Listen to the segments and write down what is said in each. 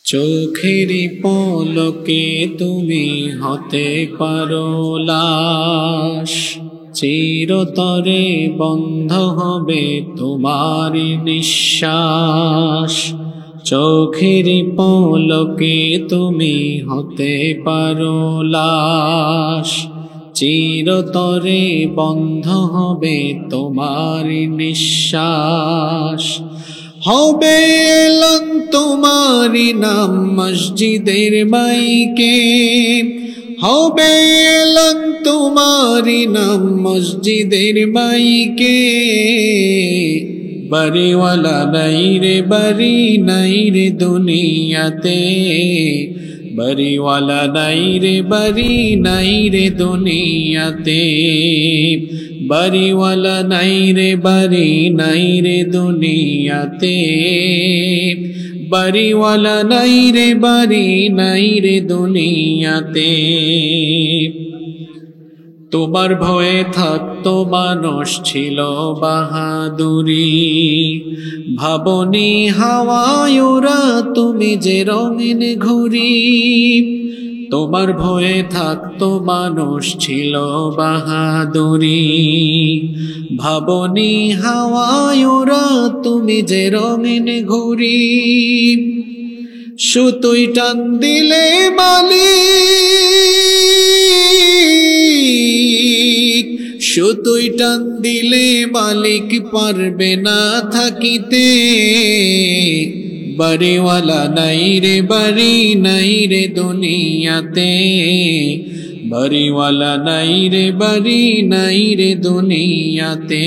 চোখেরই পলকে তুমি হতে পারো লাশ, চিরতরে বন্ধ হবে তোমার নিঃশ্বাস। চোখেরই পলকে তুমি হতে পারো লাশ, চিরতরে বন্ধ হবে তোমার নিঃশ্বাস। হবে এলান তোমারি নাম মসজিদের মাইকে, হবে এলান তোমারি নাম মসজিদের মাইকে। বাড়িওয়ালা নাই রে বাড়ি নাই রে দুনিয়াতে, বাড়িওয়ালা নাই রে বাড়ি নাই রে দুনিয়াতে। বাড়িওয়ালা নাই রে বাড়ি নাই রে দুনিয়াতে, বাড়িওয়ালা নাই রে বাড়ি নাই রে দুনিয়াতে। তোমার ভয়ে থাকতো মানুষ ছিল বাহাদুরি, ভাবনি হাওয়ায় ওরা তুমি যে রঙিন ঘুড়ি। তোমার ভয়ে থাকতো মানুষ ছিল বাহাদুরি, ভাবনি হাওয়ায় ওরা তুমি যে রঙিন ঘুড়ি। সুতোই টান দিলে মালিক, সুতোই টান দিলে মালিক পারবে না থাকিতে। বাড়িওয়ালা নাই রে বাড়ি নাই রে দুনিয়াতে, বাড়িওয়ালা নাই রে বাড়ি নাই রে দুনিয়াতে।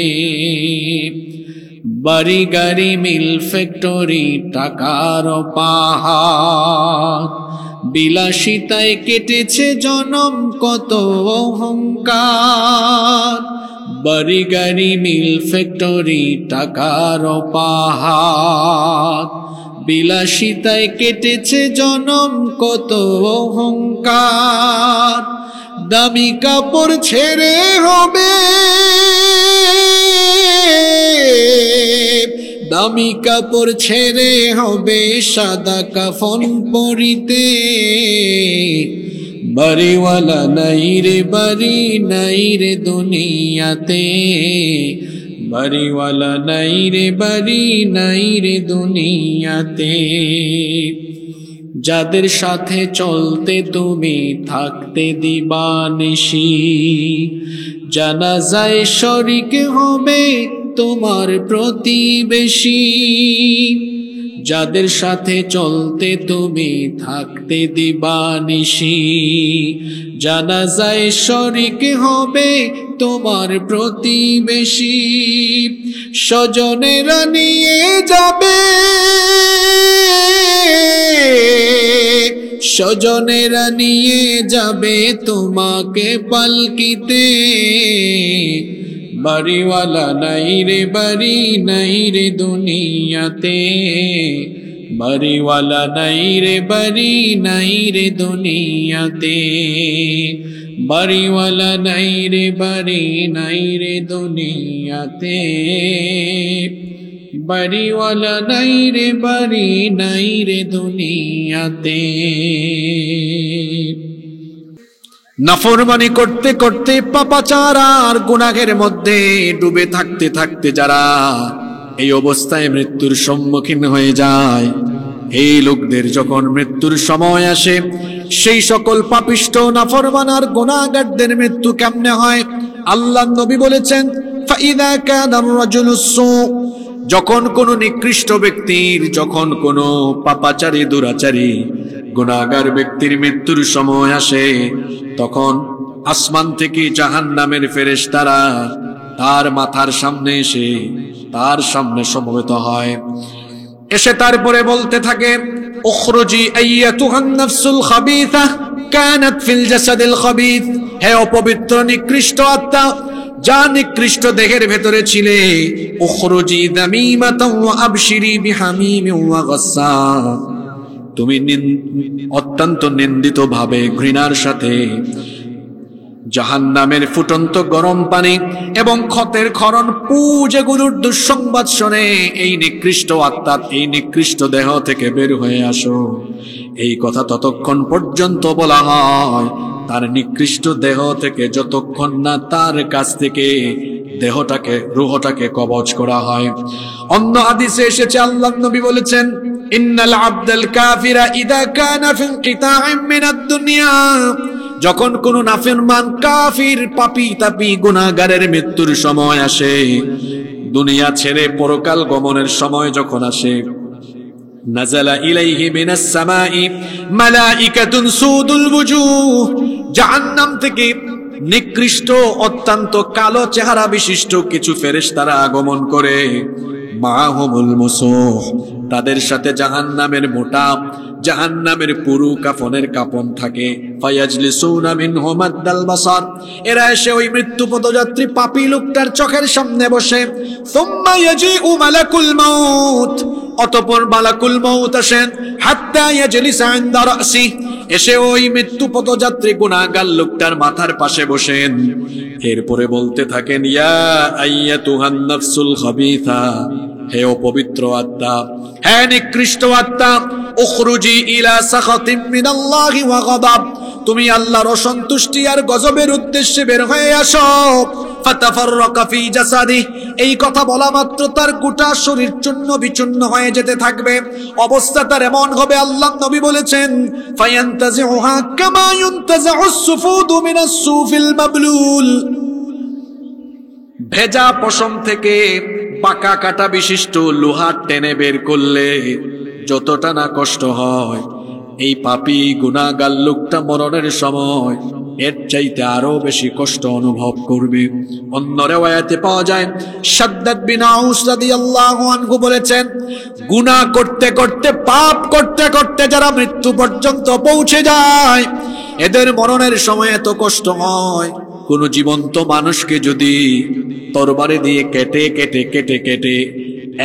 বাড়ি গাড়ি মিল ফ্যাক্টরি টাকার পাহাড়, বিলাসিতায় কেটেছে জনম কত অহংকার। বাড়ি গাড়ি মিল ফ্যাক্টরি টাকার পাহাড়, বিলাসিতায় কেটেছে জনম কত অহংকার। দামি কাপড় ছেড়ে হবে, দামি কাপড় ছেড়ে হবে সাদা কাফন পরিতে। বাড়িওয়ালা নাই রে বাড়ি নাই রে দুনিয়াতে, বাড়িওয়ালা নাই রে বাড়ি নাই রে দুনিয়াতে। যাদের সাথে চলতে তুমি থাকতে দিবানিশি, জানাজায় শরীক হবে তোমার প্রতিবেশী। যাদের সাথে চলতে তুমি থাকতে দিবানিশি, জানাজায় শরীক হবে তোমার প্রতিবেশী। স্বজনেরা নিয়ে যাবে, স্বজনেরা নিয়ে যাবে তোমাকে পালকিতে। বাড়িওয়ালা নাই রে বাড়ি নাই রে দুনিয়াতে, বাড়িওয়ালা নাই রে বাড়ি নাই রে দুনিয়াতে। বাড়িওয়ালা নাই রে বাড়ি নাই রে দুনিয়াতে, বাড়িওয়ালা নাই রে বাড়ি নাই রে দুনিয়াতে। নাফরমানি করতে করতে পাপাচার আর গুনাহের মধ্যে ডুবে থাকতে থাকতে যারা এই অবস্থায় মৃত্যুর সম্মুখীন হয়ে যায়, এই লোকদের যখন মৃত্যুর সময় আসে, সেই সকল পাপিষ্ঠ নাফরমান আর গুনাহগারদের মৃত্যু কেমনে হয়? আল্লাহর নবী বলেছেন, ফাইদা কানা রাজুলু সু, যখন কোন নিকৃষ্ট ব্যক্তির, যখন কোন পাপাচারী দুরাচারী গুনাহগার ব্যক্তির মৃত্যুর সময় আসে, তখন আসমান থেকে জাহান্নামের ফেরেশতারা তার মাথার সামনে এসে তার সামনে সমবেত হয়। এসে তারপরে বলতে থাকে, উখরুজি আইয়াতুহান নাফসুল খাবিথা কানাত ফিল জাসাদিল খাবিথ, হে অপবিত্র নিকৃষ্ট আত্মা, যা নিকৃষ্ট দেহের ভেতরে ছিলে, উখরুজি দামিমাতান ওয়া আবশিরি বিহামিমিন ওয়া গাসসাক, তুমি অত্যন্ত নিন্দিত ভাবে ঘৃণার সাথে জাহান্নামের ফুটন্ত গরম পানি এবং ক্ষতের ক্ষরণ পু যেগুলোর দুঃসংবাদ শুনে এই নিকৃষ্ট আত্মা, এই নিকৃষ্ট দেহ থেকে বের হয়ে আসো, এই কথা ততক্ষণ পর্যন্ত বলা হয় তার নিকৃষ্ট দেহ থেকে, যতক্ষণ না তার কাছ থেকে দেহটাকে, রূহটাকে কবজ করা হয়। অন্য হাদিসে এসেছে, আল্লাহর নবী বলেছেন, ইন্নাল আবদাল কাফিরা ইদা কানা ফি ইনকিতাইম মিনাদ দুনিয়া, যখন কোন নাফরমান কাফির পাপী তাপী গুনাহগারের মৃত্যুর সময় আসে, দুনিয়া ছেড়ে পরকাল গমনের সময় যখন আসে, নাযালা ইলাইহি মিনাস সামাই মালাইকাতুন সুদুল বুজুহ, জাহান্নাম থেকে নিকৃষ্ট অত্যন্ত কালো চেহারা বিশিষ্ট কিছু ফেরেশতারা আগমন করে, মাহুমুল মুসুহ, তাদের সাথে জাহান্নামের মোটা, জাহান্নামের পুরু কাফনের কাপন থাকে। ফায়াজলিসুনা মিনহু মাদ্দাল বাসার, এরা এসে ওই মৃত্যু পদযাত্রী পাপী লোকটার চোখের সামনে বসে। সুম্মা ইয়াজিউ মালাকুল মাউত, অতঃপর মালাকুল মাউত আসেন। হাত্তা ইয়াজলিসা ইনদা রাসি, এসে ওই মৃত্যু পদযাত্রী গুনাহগার লোকটার মাথার পাশে বসেন। এরপরে বলতে থাকেন, ইয়া আইয়াতুহান নাফসুল খাবিথা, হে অপবিত্র আত্মা, হে নিকৃষ্ট আত্মা, উখরুজি ইলা সাখাতিম মিনাল্লাহি ওয়া গাদাব, তুমি আল্লাহর অসন্তুষ্টি আর গজবের উদ্দেশ্যে বের হয়ে আসো। ফাতাফাররাকা ফি জাসাদি, এই কথা বলা মাত্র তার গোটা শরীর চূর্ণ বিচূর্ণ হয়ে যেতে থাকবে, অবস্থা তার এমন হবে, আল্লাহ নবী বলেছেন, ফায়ান্তাজিউহা কামা ইউনতাজিউস সুফুদু মিনাস সুফিল মাবলুল, ভেজা পশম থেকে পাকা কাটা বিশিষ্ট লোহা টেনে বের করলে যতটা না কষ্ট হয়, এই পাপী গুনাহগার লোকটা মরণের সময় এর চাইতে আরো বেশি কষ্ট অনুভব করবে। অন্য রিওয়ায়াতে পাওয়া যায়, শাদ্দাদ বিন আউস রাদিয়াল্লাহু আনহু বলেছেন, গুনাহ করতে করতে, পাপ করতে করতে যারা মৃত্যু পর্যন্ত পৌঁছে যায়, এদের মরণের সময় এত কষ্ট হয়, কোন জীবন্ত মানুষকে যদি তরবারি দিয়ে কেটে কেটে কেটে কেটে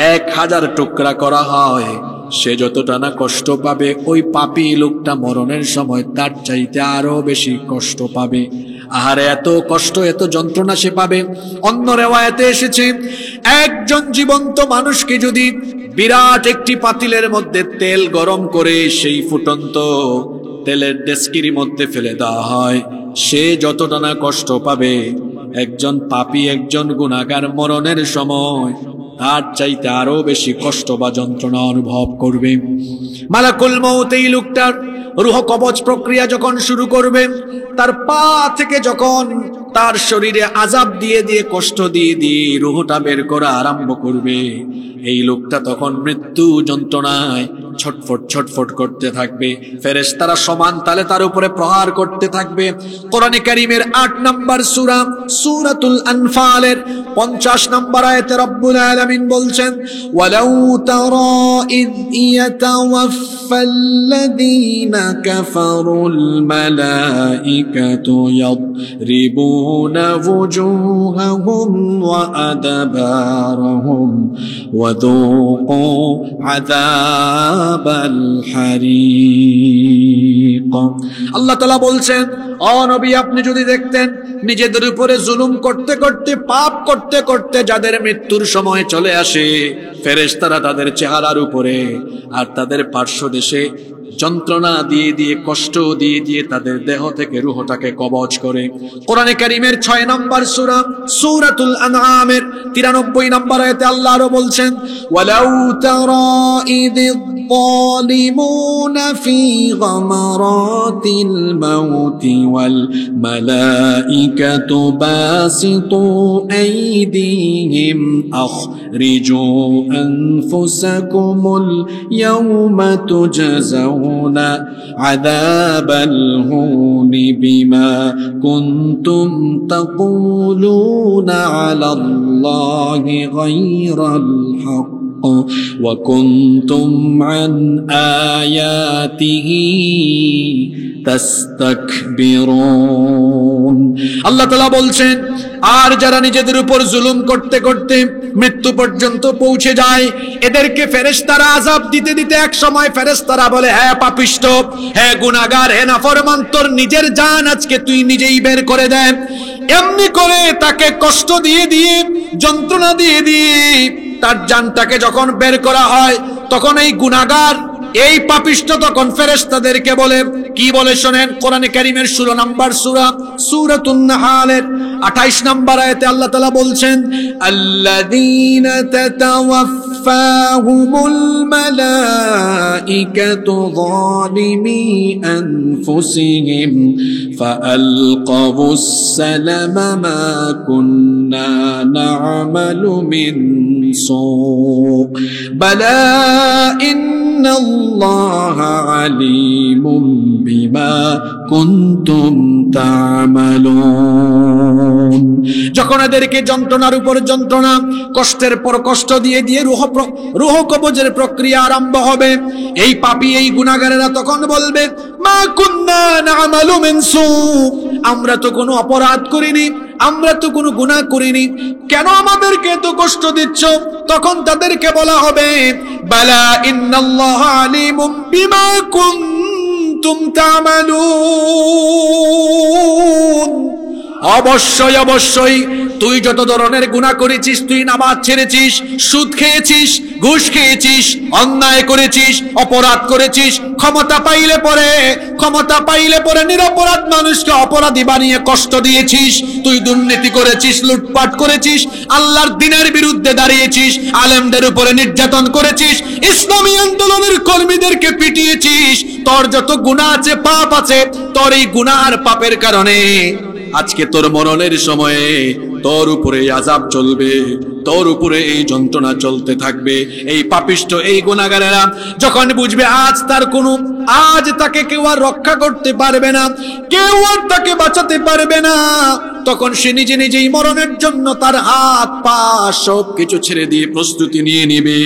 1000 টুকরা করা হয়, সে যতটা না কষ্ট পাবে, ওই পাপী লোকটা মরণের সময় তার চাইতে আরো বেশি কষ্ট পাবে। আহারে, এত কষ্ট, এত যন্ত্রণা সে পাবে। অন্য রিওয়ায়াতে এসেছে, একজন জীবন্ত মানুষকে যদি বিরাট একটি পাতিলের মধ্যে তেল গরম করে সেই ফুটন্ত তেলের ডেস্কির মধ্যে ফেলে দেওয়া হয়, সে যতটা না কষ্ট পাবে, একজন পাপী, একজন গুনাহগার মরণের সময় তার চাইতে আরো বেশি কষ্ট বা যন্ত্রণা অনুভব করবে। মালাকুল মউত এই লোকটার রূহ কবজ প্রক্রিয়া যখন শুরু করবে, তার পা থেকে যখন তার শরীরে আযাব দিয়ে দিয়ে, কষ্ট দিয়ে দিয়ে রূহটা বের করা আরম্ভ করবে, এই লোকটা তখন মৃত্যু যন্ত্রণায় ছটফট ছটফট করতে থাকবে। ফেরেশতারা সমান তালে তার উপরে প্রহার করতে থাকবে। কোরআনে কারীমের 8 নম্বর সূরা, সূরাতুল আনফালের 50 নম্বর আয়াতে রব্বুল আলামিন বলছেন, ওয়ালাউ তারা ইয ইয়াতাওয়াফফাল্লাযীনা কাফারুল মালাইকাতু ইয়াদরিবুনা ওয়ুজুহাহুম ওয়া আদবারহুম ওয়া যুকু আযাবাল হারিক। আল্লাহ তাআলা বলছেন, ও নবী, আপনি যদি দেখতেন নিজেদের উপরে জুলুম করতে করতে, পাপ করতে করতে যাদের মৃত্যুর সময় চলে আসে, ফেরেশতারা তাদের চেহারার উপরে আর তাদের পার্শ্বদেশে যন্ত্রণা দিয়ে দিয়ে, কষ্ট দিয়ে দিয়ে তাদের দেহ থেকে রূহটাকে কবজ করে। কোরআনে কারীমের 6 নম্বর সূরা, সূরাতুল আনআমের 93 নম্বর আয়াতে আল্লাহ আরো বলছেন, ওয়ালাউ তারা ইযিয যালিমুনা ফি গামারাতিল মাউতি ওয়াল মালাইকাতু বাসিতু আইদিহিম আখরিজু আনফুসাকুমুল ইয়াওমা তুজজাউনা আযাবাল হুনি বিমা কুনতুম তাকুলুনা আলাল্লাহি গায়রাল হক ওয়া কুনতুম আন আয়াতিহি তাস্তাকবিরুন। আল্লাহ তাআলা বলছেন, আর যারা নিজেদের উপর জুলুম করতে করতে মৃত্যু পর্যন্ত পৌঁছে যায়, এদেরকে ফেরেশতারা আযাব দিতে দিতে এক সময় ফেরেশতারা বলে, হ্যাঁ পাপিষ্ঠ, হ্যাঁ গুনাহগার, হ্যাঁ নাফরমান, তোর নিজের জান আজকে তুই নিজেই বের করে দে। এমনি করে তাকে কষ্ট দিয়ে দিয়ে, যন্ত্রণা দিয়ে দিয়ে তার জানটাকে যখন বের করা হয়, তখন এই গুনাহগার, এই পাপিষ্ঠ তখন ফেরেশতাদেরকে বলে, কি বলে শোনেন, কোরআনে কারীমের 16 নম্বর সূরা সূরাতুন নাহলের 28 নম্বর আয়াতে আল্লাহ তাআলা বলছেন, আল্লাযীনা তাতাওয়াফাহুমুল মালাইকাতু যালিমি আনফুসিহিম ফাআলকাউস সালামা মা কুন্না না'মালু মিন সূ বালা ইন্নাল্লাহা আলীমুম বিমা কুনতুম তা'মালুন। যখন এদেরকে যন্ত্রণার উপর যন্ত্রণা, কষ্টের পর কষ্ট দিয়ে দিয়ে রূহ কবজের প্রক্রিয়া আরম্ভ হবে, এই পাপী এই গুনাহগারেরা তখন বলবে, মা কুন্না না'মালু মিন সূ, আমরা তো কোনো অপরাধ করিনি, আমরা তো কোনো গুনাহ করিনি, কেন আমাদেরকে এত কষ্ট দিচ্ছ? তখন তাদেরকে বলা হবে, বালা ইন্নাল্লাহা আলীমুম বিমা কুনতুম তা'মালুন। অবশ্যই অবশ্যই তুই যত ধরনের গুনাহ করেছিস, তুই নামাজ ছেড়েছিস, সুদ খেয়েছিস, ঘুষ খেয়েছিস, অন্যায় করেছিস, অপরাধ করেছিস, ক্ষমতা পাইলে পরে নিরপরাধ মানুষকে অপরাধী বানিয়ে কষ্ট দিয়েছিস, তুই দুর্নীতি করেছিস, লুটপাট করেছিস, আল্লাহর দ্বীনের বিরুদ্ধে দাঁড়িয়েছিস, আলেমদের উপরে নির্যাতন করেছিস, ইসলামী আন্দোলনের কর্মীদেরকে পিটিয়েছিস, তোর যত গুনাহ আছে, পাপ আছে, তোর এই গুনাহ আর পাপের কারণে আজকে তোর মরণের সময়ে তোর উপরে আযাব চলবে, তোর উপরে এই যন্ত্রণা চলতে থাকবে। এই পাপিষ্ঠ এই গুনাহগারেরা যখন বুঝবে আজ তাকে কেউ আর রক্ষা করতে পারবে না, কেউ আর তাকে বাঁচাতে পারবে না, তখন সে নিজে নিজেই মরণের জন্য তার হাত পা সব কিছু ছেড়ে দিয়ে প্রস্তুতি নিয়ে নেবে।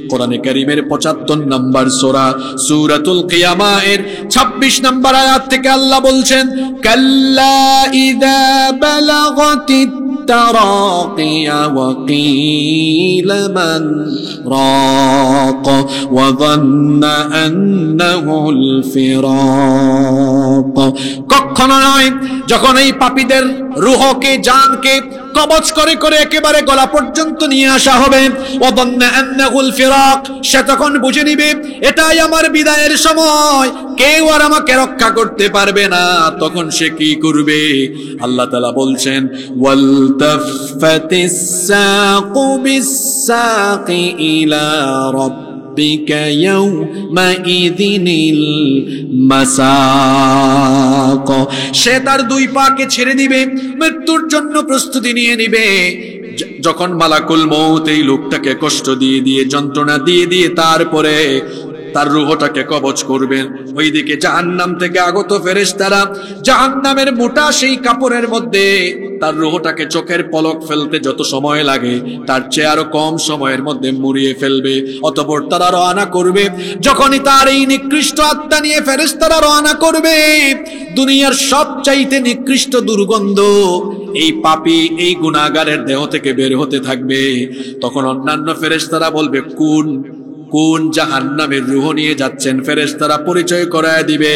কোরআনে কারীমের 75 নম্বর সূরা সূরাতুল কিয়ামা এর 26 নম্বর আয়াত থেকে আল্লাহ বলছেন, কাল্লা ইযা বালাগাতিত التراقي وقيل من راق وظن أنه الفراق। কখনো নয়, যখন এই পাপীদের রূহকে, জানকে কবজ করে করে একেবারে গলা পর্যন্ত নিয়ে আসা হবে, ওয়াযান্না আন্নাহুল ফিরাক, সে তখন বুঝে নিবে এটাই আমার বিদায়ের সময়, কেউ আর আমাকে রক্ষা করতে পারবে না। তখন সে কি করবে? আল্লাহ তাআলা বলছেন, ওয়ালতাফাতিস সাকু বিস-সাকি ইলা রাব্বিকা ইয়াওমাইযিনিল মাসাক। সে তার দুই পাকে ছেড়ে দিবে, মৃত্যুর জন্য প্রস্তুতি নিয়ে নিবে। যখন মালাকুল মউত এই লোকটাকে কষ্ট দিয়ে দিয়ে, যন্ত্রণা দিয়ে দিয়ে তারপরে তার রূহটাকে কবজ করবেন, ওইদিকে জাহান্নাম থেকে আগত ফেরেশতারা জাহান্নামের মোটা সেই কাপড়ের মধ্যে তার রূহটাকে চোখের পলক ফেলতে যত সময় লাগে, তার চেয়ে আরো কম সময়ের মধ্যে মুড়িয়ে ফেলবে। অতঃপর তারা রওনা করবে। যখনই তার এই নিকৃষ্ট আত্মা নিয়ে ফেরেশতারা রওনা করবে, দুনিয়ার সবচাইতে নিকৃষ্ট দুর্গন্ধ এই পাপী এই গুনাহগারের দেহ থেকে বের হতে থাকবে। তখন অন্যান্য ফেরেশতারা বলবে, কোন জাহান্নামের রূহ নিয়ে যাচ্ছেন? ফেরেশতারা পরিচয় করায় দিবে,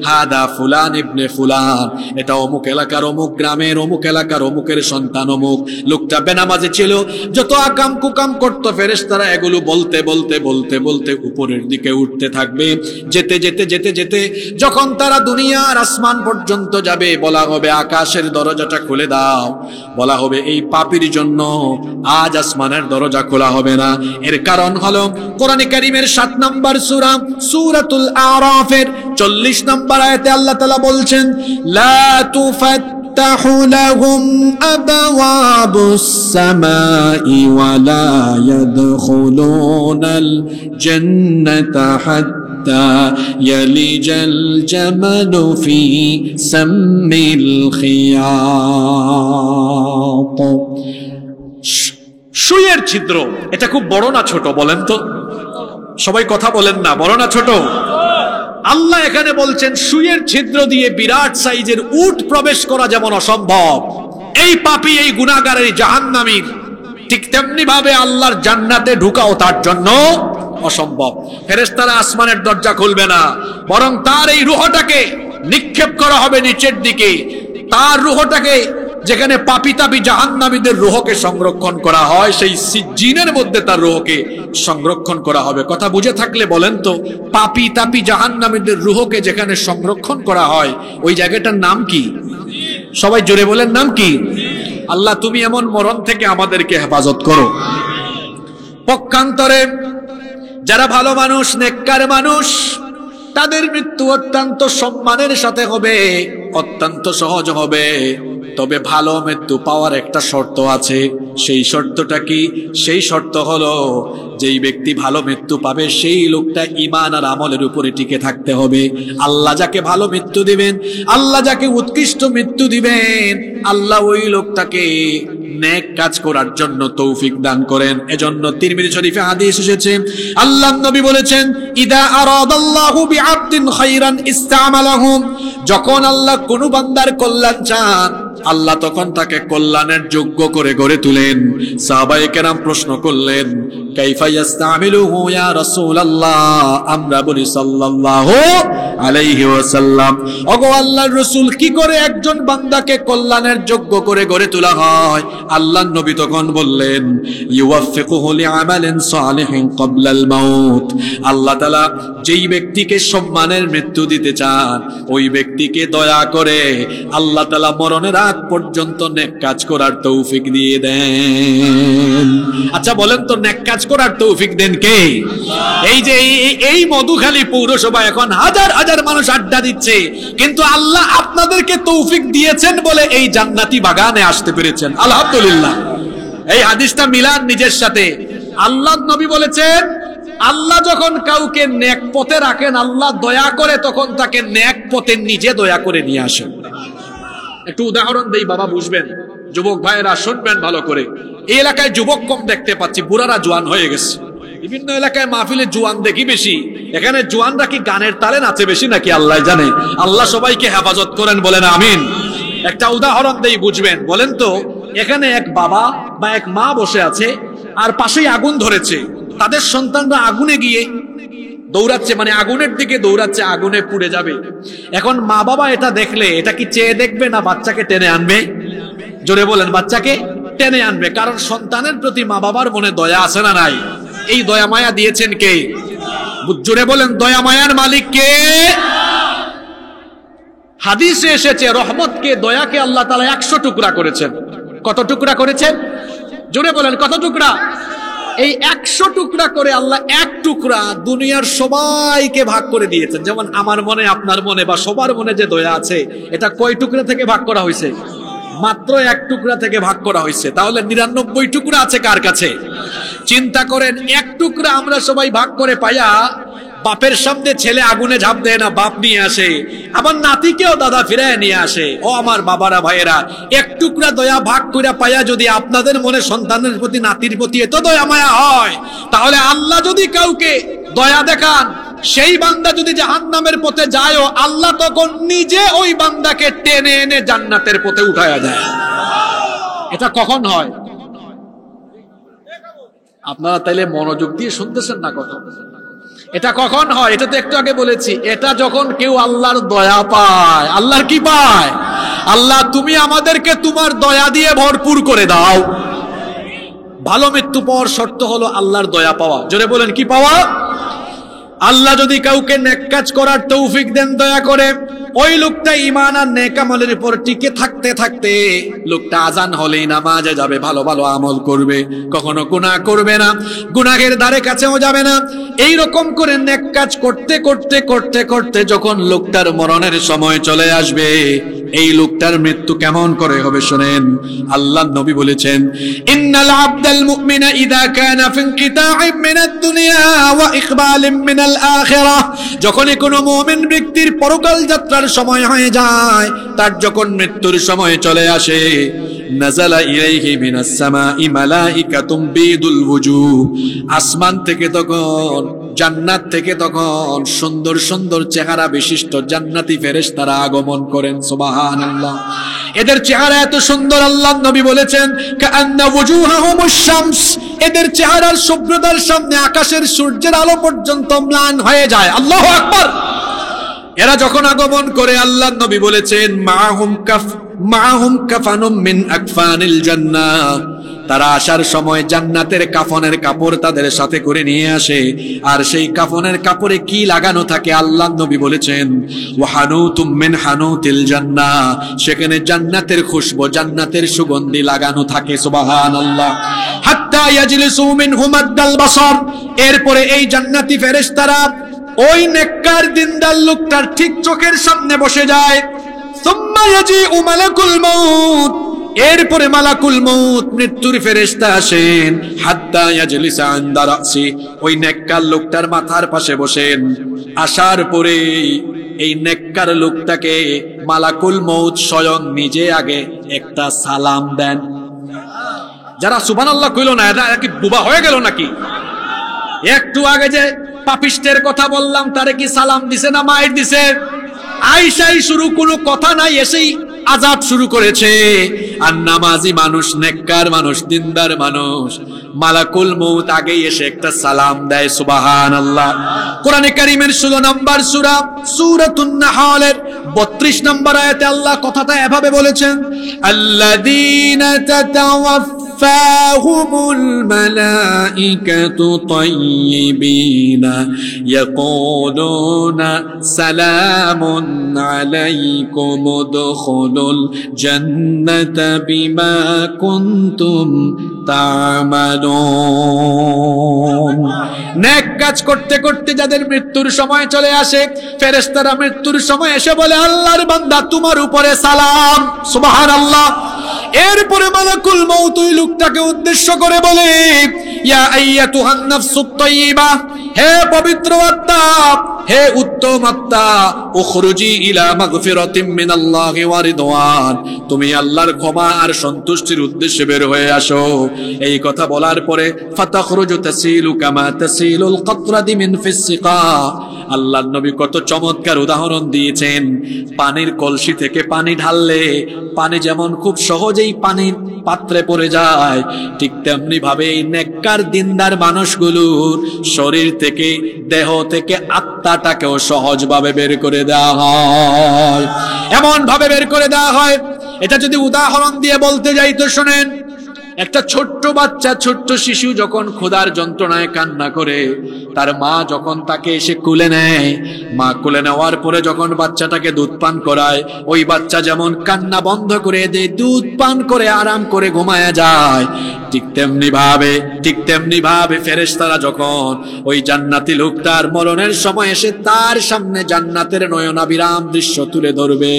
হাদা ফুলান ইবনে ফুলান, এটা অমুক এলাকার, অমুক গ্রামের, অমুক এলাকার, অমুকের সন্তান অমুক। লোকটা বেনামাজি ছিল, যত আকাম কুকাম করত, ফেরেশতারা এগুলো বলতে বলতে বলতে বলতে উপরের দিকে উঠতে থাকবে। যেতে যেতে যেতে যেতে যখন তারা দুনিয়ার আসমান পর্যন্ত যাবে, বলা হবে আকাশের দরজাটা খুলে দাও। বলা হবে এই পাপীর জন্য আজ আসমানের দরজা খোলা হবে না। এর কারণ হলো কোরআন কারীমের 7 নম্বর সূরা সূরাতুল আরাফের 40 নম্বর আয়াতে আল্লাহ তাআলা বলছেন, লা তুফাত্তাহু লাহুম আবওয়াবুস সামাই ওয়া লা ইয়াদখুলুনাল জান্নাতা হাত্তা ইয়ালিজাল জামালু ফি সাম্মিল খিয়াত। সুইয়ের ছিদ্র এটা খুব বড় না ছোট বলেন তো? সবাই কথা বলেন না, বড় না ছোট? আল্লাহ এখানে বলছেন সুইয়ের ছিদ্র দিয়ে বিরাট সাইজের উট প্রবেশ করা যেমন অসম্ভব, এই পাপী এই গুনাহগারের জাহান্নামীর ঠিক তেমনি ভাবে আল্লাহর জান্নাতে ঢুকাও তার জন্য অসম্ভব। ফেরেশতারা আসমানের দরজা খুলবে না, বরং তার এই রূহটাকে নিক্ষেপ করা হবে নিচের দিকে। তার রূহটাকে যেখানে পাপী তাপী জাহান্নামীদের রূহকে সংরক্ষণ করা হয়, সেই সিজ্জিনের মধ্যে তার রূহকে সংরক্ষণ করা হবে। কথা বুঝে থাকলে বলেন তো, পাপী তাপী জাহান্নামীদের রূহকে যেখানে সংরক্ষণ করা হয় ওই জায়গাটার নাম কি? সবাই জোরে বলেন, নাম কি? আল্লাহ তুমি এমন মরণ থেকে আমাদেরকে হেফাজত করো। পক্ষান্তরে যারা ভালো মানুষ, নেককার মানুষ, তাদের মৃত্যু অত্যন্ত সম্মানের সাথে হবে, অত্যন্ত সহজ হবে। তবে ভালো মৃত্যু পাওয়ার একটা শর্ত আছে। সেই শর্তটা কি? সেই শর্ত হলো যেই ব্যক্তি ভালো মৃত্যু পাবে সেই লোকটা ঈমান আর আমলের উপরে টিকে থাকতে হবে। আল্লাহ যাকে ভালো মৃত্যু দিবেন, আল্লাহ যাকে উৎকৃষ্ট মৃত্যু দিবেন, আল্লাহ ওই লোকটাকে নেক কাজ করার জন্য তৌফিক দান করেন। এজন্য তিরমিজি শরীফে হাদিস এসেছে, আল্লাহর নবী বলেছেন, ইদা আরাদাল্লাহু বিআবদিন খায়রান ইসতামালাহু, যখন আল্লাহ কোন বান্দার কল্যাণ চান আল্লাহ তখন তাকে কল্যাণের যোগ্য করে গড়ে তুলেন। সাহাবায়ে কেরাম প্রশ্ন করলেন, কাইফা ইস্তামিলুহু ইয়া রাসূলুল্লাহ? আমরা বলি সাল্লাল্লাহু আলাইহি ওয়াসাল্লাম, ওগো আল্লাহর রাসূল, কি করে একজন বান্দাকে কল্যাণের যোগ্য করে গড়ে তোলা হয়? আল্লাহর নবী তখন বললেন, ইউওয়াফিকুহু লিআমালিন সালিহিন ক্বাবলাল মাউত। আল্লাহ তাআলা যেই ব্যক্তিকে সম্মানের মৃত্যু দিতে চান ওই ব্যক্তিকে দয়া করে আল্লাহ তাআলা মরণের আগ পর্যন্ত নেক কাজ করার তৌফিক দিয়ে দেন। আচ্ছা বলেন তো, নেক কাজ করার তৌফিক দেন কে? এই যে এই মধুখালী পৌরসভা এখন হাজার হাজার মানুষ আড্ডা দিচ্ছে, কিন্তু আল্লাহ আপনাদেরকে তৌফিক দিয়েছেন বলে এই জান্নাতি বাগানে আসতে পেরেছেন, আলহামদুলিল্লাহ। এই হাদিসটা মিলান নিজের সাথে। আল্লাহর নবী বলেছেন, আল্লাহ যখন কাউকে নেক পথে রাখেন, আল্লাহ দয়া করে তখন তাকে নেক পথে নিজে দয়া করে নিয়ে আসেন। একটু উদাহরণ দেই বাবা, বুঝবেন। যুবক ভাইয়েরা শুনবেন ভালো করে। এই এলাকায় যুবক কম দেখতে পাচ্ছি, বুড়ারা জোয়ান হয়ে গেছে। বিভিন্ন এলাকায় মাহফিলে জোয়ান দেখি বেশি, এখানে জোয়ানরা কি গানের তালে নাচে বেশি নাকি আল্লাহ জানে। আল্লাহ সবাইকে হেফাজত করেন, বলেন আমিন। একটা উদাহরণ দেই, বুঝবেন। বলেন তো, এখানে এক বাবা বা এক মা বসে আছে আর পাশেই আগুন ধরেছে, তাদের সন্তানরা আগুনে গিয়ে দৌড়াচ্ছে, মানে আগুনের দিকে দৌড়াচ্ছে, আগুনে পুড়ে যাবে। এখন মা বাবা এটা দেখলে এটা কি চেয়ে দেখবে না বাচ্চাকে টেনে আনবে? জোরে বলেন, বাচ্চাকে টেনে আনবে। কারণ সন্তানের প্রতি মা বাবার মনে দয়া আছে না নাই? এই দয়া মায়া দিয়েছেন কে? জোরে বলেন, দয়া মায়ার মালিক কে? হাদিসে এসেছে, রহমতকে, দয়াকে আল্লাহ তাআলা 100 টুকরা করেছেন। কত টুকরা করেছেন? জোরে বলেন, কত টুকরা? এই 100 টুকরা করে আল্লাহ এক টুকরা দুনিয়ার সবাইকে ভাগ করে দিয়েছেন। যেমন আমার মনে, আপনার মনে বা সবার মনে যে দয়া আছে, এটা কয় টুকরা থেকে ভাগ করা হয়েছে? মাত্র এক টুকরা থেকে ভাগ করা হয়েছে। তাহলে 99 টুকরা আছে কার কাছে? চিন্তা করেন, এক টুকরা আমরা সবাই ভাগ করে পাইয়া বাপের সামনে ছেলে আগুনে ঝাঁপ দেয় না, বাপ নিয়ে আসে, আবার নাতিকেও দাদা ফিরায় নিয়ে আসে। ও আমার বাবারা ভাইয়েরা, এক টুকরা দয়া ভাগ করে পাইয়া যদি আপনাদের মনে সন্তানের প্রতি, নাতির প্রতি এত দয়া মায়া হয়, তাহলে আল্লাহ যদি কাউকে দয়া দেখান, সেই বান্দা যদি জাহান্নামের পথে যায়, আল্লাহ তখন নিজে ওই বান্দাকে টেনে এনে জান্নাতের পথে উঠায়া যায়। এটা কখন হয়? আপনারা তাইলে মনোযোগ দিয়ে শুনতেছেন না কথা? এটা কখন হয়? এটা তো একটু আগে বলেছি। এটা যখন কেউ আল্লাহর দয়া পায়। আল্লাহর কি পায়? আল্লাহ তুমি আমাদেরকে তোমার দয়া দিয়ে ভরপুর করে দাও। ভালো মৃত্যু পাওয়ার শর্ত হলো আল্লাহর দয়া পাওয়া। জোরে বলেন, কি পাওয়া? আল্লাহ যদি কাউকে নেক কাজ করার তৌফিক দেন দয়া করে, ওই লোকটা ঈমান আর নেক আমলের উপর টিকে থাকতে থাকতে লোকটা আজান হলেই নামাজে যাবে, ভালো ভালো আমল করবে, কখনো গুনাহ করবে না, গুনাহের ধারে কাছেও যাবে না। এই রকম করে নেক কাজ করতে করতে করতে করতে যখন লোকটার মরণের সময় চলে আসবে, এই লোকটার মৃত্যু কেমন করে হবে শুনেন। আল্লাহর নবী বলেছেন, ইন্নাল আবদাল মুমিনা ইযা কানা ফি ইনকিতাইম মিনাদ দুনিয়া ওয়া ইকবালিম মিনাল আখিরাহ, যখন কোনো মুমিন ব্যক্তির পরকাল যাত্রার সময় হয়ে যায়, তার যখন মৃত্যুর সময় চলে আসে, নাযালা ইলাইহি মিনাস সামাই মালাইকাতুম বিদুল ওয়ুজুহ, আসমান থেকে তখন জান্নাত থেকে তখন সুন্দর সুন্দর চেহারা বিশিষ্ট জান্নাতি ফেরেশতারা আগমন করেন। সুবহানাল্লাহ। এদের চেহারা এত সুন্দর, আল্লাহর নবী বলেছেন কাআন্না ওয়ুজুহাহুমুশ শামস, এদের চেহারার শুভ্রতার সামনে আকাশের সূর্যের আলো পর্যন্ত ম্লান হয়ে যায়। আল্লাহু আকবার। এরা যখন আগমন করে আল্লাহর নবী বলেছেন মাআহুম কাফানুম মিন আকফানিল জান্নাহ, তারা আসার সময় জান্নাতের কাফনের কাপড় তাদের সাথে করে নিয়ে আসে। আর সেই কাফনের কাপড়ে কি লাগানো থাকে আল্লাহর নবী বলেছেন ওয়া হানুতুম মিন হানুতিল জান্নাহ, সেখানে জান্নাতের খুশবু, জান্নাতের সুগন্ধি লাগানো থাকে। সুবহানাল্লাহ। হাত্তা ইয়াজলিসু মিনহুম আদাল বাসার, এরপরে এই জান্নাতি ফেরেশতারা ওই নেককার দিনদার লোকটার ঠিক চোখের সামনে বসে যায়। সুম্মা ইয়াজিউ মালাকুল মাউত, এরপরে মালাকুল মউত মৃত্যুর ফেরেশতা আসেন। হাত্তা ইয়াজলিসা ইনদা রাসি, ওই নেককার লোকটার মাথার পাশে বসেন। আসার পরে এই নেককার লোকটাকে মালাকুল মউত স্বয়ং নিজে আগে একটা সালাম দেন। যারা সুবহানাল্লাহ কইল না, এরা কি বুবা হয়ে গেল নাকি? একটু আগে যে পাপিষ্টের কথা বললাম, তারে কি সালাম দিছে না মাইর দিছে? আইসাই শুরু, কোনো কথা নাই, এসেই আযাব শুরু করেছে। আর নামাজি মানুষ, নেককার মানুষ, দিনদার মানুষ, মালাকুল মউত আগেই এসে একটা সালাম দেয়। সুবহানাল্লাহ। কোরআনে কারীমের 16 নম্বর সূরা সূরাতুন নাহলের 32 নম্বর আয়াতে আল্লাহ কথাটা এভাবে বলেছেন আল্লাযীনা তাতাওয়াফাহুমুল মালাইকাতু তাইয়্যিবিনা ইয়াকুলুনা সালামুন আলাইকুম উদখুলুল জান্নাতা বিমা কুনতুম তা'মালুন। নেক কাজ করতে করতে যাদের মৃত্যুর সময় চলে আসে, ফেরেশতারা মৃত্যুর সময় এসে বলে আল্লাহর বান্দা তোমার উপরে সালাম। সুবহানাল্লাহ। এরপরে মালাকুল মউত ওই লোকটাকে উদ্দেশ্য করে বলে ইয়া আইয়াতুহান নাফসুত তাইয়্যিবা, হে পবিত্র আত্মা, হে উত্তম আত্মা, উখরুজি ইলা মাগফিরাতিম মিনাল্লাহি ওয়া রিদওয়ান, তুমি আল্লাহর ক্ষমা আর সন্তুষ্টির উদ্দেশ্যে বের হয়ে আসো। এই কথা বলার পরে ফাতাখরুজু তাসিলু কামা তাসিলুল কাতরাতি মিন ফিসসিকা, আল্লাহর নবী কত চমৎকার উদাহরণ দিয়েছেন। পানির কলসি থেকে পানি ঢাললে পানি যেমন খুব সহজেই পানির পাত্রে পড়ে যায়, ঠিক তেমনি ভাবে এই নেককার দিনদার মানুষগুলোর শরীর থেকে, দেহ থেকে আত্মাটাকেও সহজভাবে বের করে দেওয়া হয়, এমন ভাবে বের করে দেওয়া হয়। এটা যদি উদাহরণ দিয়ে বলতে যাই তো শোনেন, একটা ছোট্ট বাচ্চা, ছোট্ট শিশু যখন ক্ষুধার যন্ত্রণায় কান্না করে, তার মা যখন তাকে এসে কুলে নেয়, মা কুলে নেওয়ার পরে যখন বাচ্চাটাকে দুধ পান করায়, ওই বাচ্চা যেমন কান্না বন্ধ করে দেয়, দুধ পান করে আরাম করে ঘুমায়া যায়, ঠিক তেমনি ভাবে ফেরেশতারা যখন ওই জান্নাতি লোকটার মরণের সময় এসে তার সামনে জান্নাতের নয়নাভিরাম দৃশ্য তুলে ধরবে,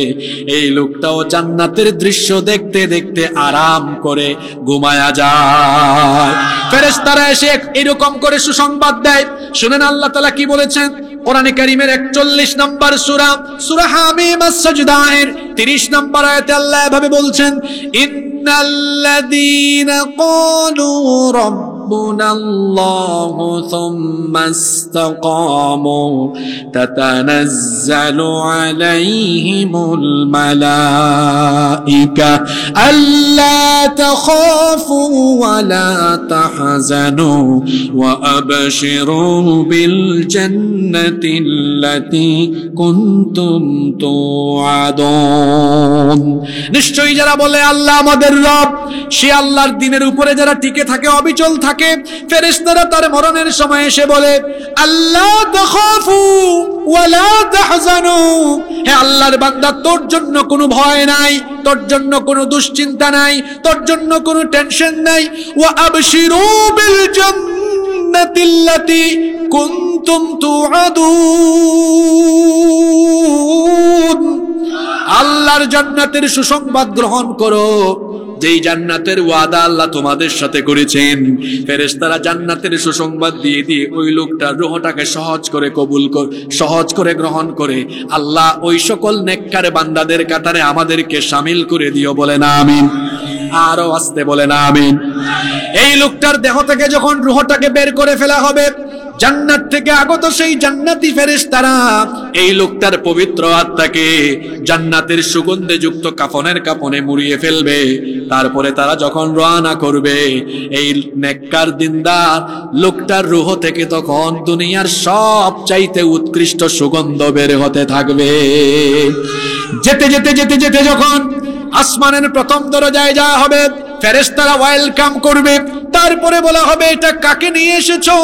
এই লোকটাও জান্নাতের দৃশ্য দেখতে দেখতে আরাম করে ঘুমায়া যায়। ফেরেশতারা এসে এরকম করে সুসংবাদ দেয়। শুনেন আল্লাহ তাআলা কি বলেছেন কোরআনে কারীমের 41 নম্বর সূরা হামিম আস-সাজদা এর 30 নম্বর আয়াতে আল্লাহ এভাবে বলছেন ইন্নাল্লাযীনা ক্বালু রাব্বুনাল্লাহু সুম্মা ইসতাকামু তাতানাজ্জালু আলাইহিমুল মালাইকা আল্লা তাখাফু ওয়া লা তাহজানু ওয়া আবশিরু বিল জান্নাতিল্লাতী কুনতুম তুআদুন। নিশ্চয়ই যারা বলে আল্লাহ আমাদের রব, সে আল্লাহর দ্বীনের উপরে যারা টিকে থাকে, অবিচল থাকে, ফেরেশতারা তার মরণের সময় এসে বলে আল্লাহ তাখাফু ওয়া লা তাহজানু, হে আল্লাহর বান্দা তোর জন্য কোনো ভয় নাই, তোর জন্য কোনো দুশ্চিন্তা নাই, তোর জন্য কোনো টেনশন নাই। ওয়া আবশিরু বিল জান্নাতিল্লাতী কুনতুম তুআদুন, আল্লাহর জান্নাতের সুসংবাদ গ্রহণ করো, যেই জান্নাতের ওয়াদা আল্লাহ তোমাদের সাথে করেছেন। ফেরেশতারা জান্নাতের সুসংবাদ দিয়ে দিয়ে ওই লোকটার রূহটাকে সহজ করে গ্রহণ করে। আল্লাহ ওই সকল নেককার বান্দাদের কাতারে আমাদেরকে শামিল করে দিও, বলে না আমিন। আরো আসতে বলে না আমিন। এই লোকটার দেহ থেকে যখন রূহটাকে বের করে ফেলা হবে, জান্নাত থেকে আগত সেই জান্নাতি ফেরেশতারা এই লোকটার পবিত্র আত্মাকে জান্নাতের সুগন্ধে যুক্ত কাফনের কাফনে মুড়িয়ে ফেলবে। তারপরে তারা যখন রওনা করবে, এই নেককার দিনদার লোকটার রূহ থেকে তখন দুনিয়ার সব চাইতে উৎকৃষ্ট সুগন্ধ বের হতে থাকবে। যেতে যেতে যেতে যেতে যখন আসমানের প্রথম দরজায় যাওয়া হবে, ফেরেশতারা ওয়েলকাম করবে। তারপরে বলা হবে, এটা কাকে নিয়ে এসেছো?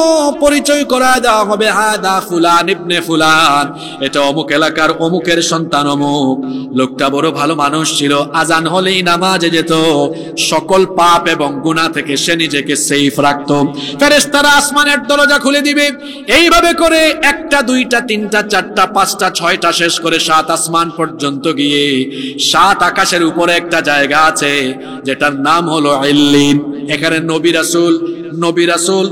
পরিচয় করা দেওয়া হবে, হাদা ফুলান ইবনে ফুলান, এটা অমুক এলাকার অমুকের সন্তান অমুক। লোকটা বড় ভালো মানুষ ছিল, আজান হলেই নামাজে যেত, সকল পাপ এবং গুনাহ থেকে সে নিজেকে সেফ রাখত। ফেরেশতারা আসমানের দরজা খুলে দিবে। এইভাবে করে একটা দুইটা তিনটা চারটা পাঁচটা ছয়টা শেষ করে 7 আসমান পর্যন্ত গিয়ে 7 আকাশের উপরে একটা জায়গা আছে যেটার নাম হলো ইল্লিন। এখানে নবী রাসূল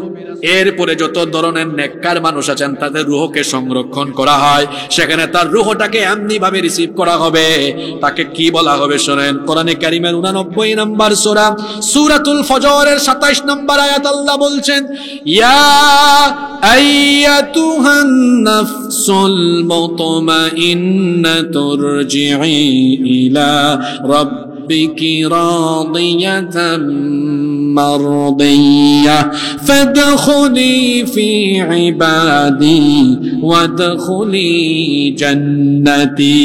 এরপরে যত ধরনের নেককার মানুষ আছেন তাদের রূহকে সংরক্ষণ করা হয়। সেখানে তার রূহটাকে এমনি ভাবে রিসিভ করা হবে, তাকে কি বলা হবে শোনেন। কোরআনে কারীমের 89 নম্বর সূরা সূরাতুল ফজরের 27 নম্বর আয়াত আল্লাহ বলছেন, ইয়া আইয়াতুহান নাফসুল মুতমাইন্নাতু রজিই ইলা রাব্বিকি রাদিয়াতাম মারদিয়া ফাদখুলি ফি ইবাদি ওয়াদখুলি জান্নাতি।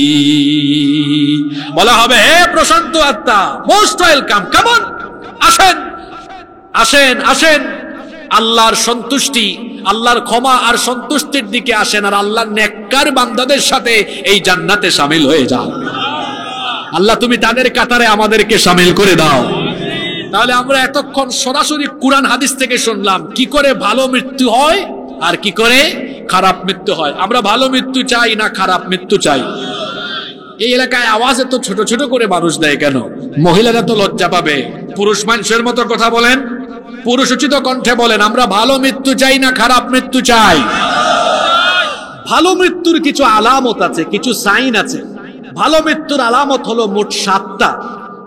বলা হবে, হে প্রশান্ত আত্মা, মোস্ট ওয়েলকাম, কাম অন, আসেন আসেন আসেন, আল্লাহর সন্তুষ্টি, আল্লাহর ক্ষমা আর সন্তুষ্টির দিকে আসেন, আর আল্লাহর নেককার বান্দাদের সাথে এই জান্নাতে শামিল হয়ে যান। আল্লাহ তুমি তাদের কাতারে আমাদেরকে শামিল করে দাও। তাহলে আমরা এতক্ষণ সরাসরি কুরআন হাদিস থেকে শুনলাম কি করে ভালো মৃত্যু হয় আর কি করে খারাপ মৃত্যু হয়। আমরা ভালো মৃত্যু চাই না খারাপ মৃত্যু চাই? এই এলাকায় আওয়াজ এত ছোট ছোট করে মানুষ দেয় কেন? মহিলারা তো লজ্জা পাবে। পুরুষ মানুষের মতো কথা বলেন, পুরুষোচিত কণ্ঠে বলেন, আমরা ভালো মৃত্যু চাই না খারাপ মৃত্যু চাই? ভালো মৃত্যুর কিছু আলামত আছে, কিছু সাইন আছে। ভালো মৃত্যুর আলামত হলো মোট 7টা।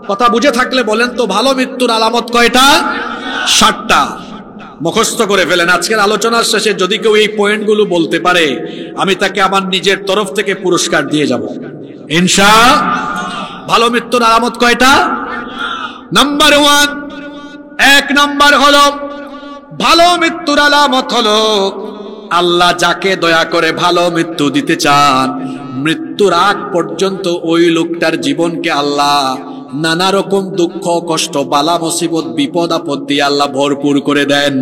কথা বুঝে থাকলে বলেন তো, ভালো মৃত্যুর আলামত কয়টা? 7টা। মুখস্থ করে ফেলেন। আজকের আলোচনার শেষে যদি কেউ এই পয়েন্টগুলো বলতে পারে, আমি তাকে আমার নিজের তরফ থেকে পুরস্কার দিয়ে যাব ইনশাআল্লাহ। ভালো মৃত্যুর আলামত কয়টা? নাম্বার 1, 1 নাম্বার হলো, ভালো মৃত্যুর আলামত হলো আল্লাহ যাকে দয়া করে ভালো মৃত্যু দিতে চান, মৃত্যুর আগ পর্যন্ত ওই লোকটার জীবনকে আল্লাহ নানা রকম দুঃখ কষ্ট বালা মুসিবত বিপদ আপদ দিয়ে আল্লাহ ভরপুর করে দেন।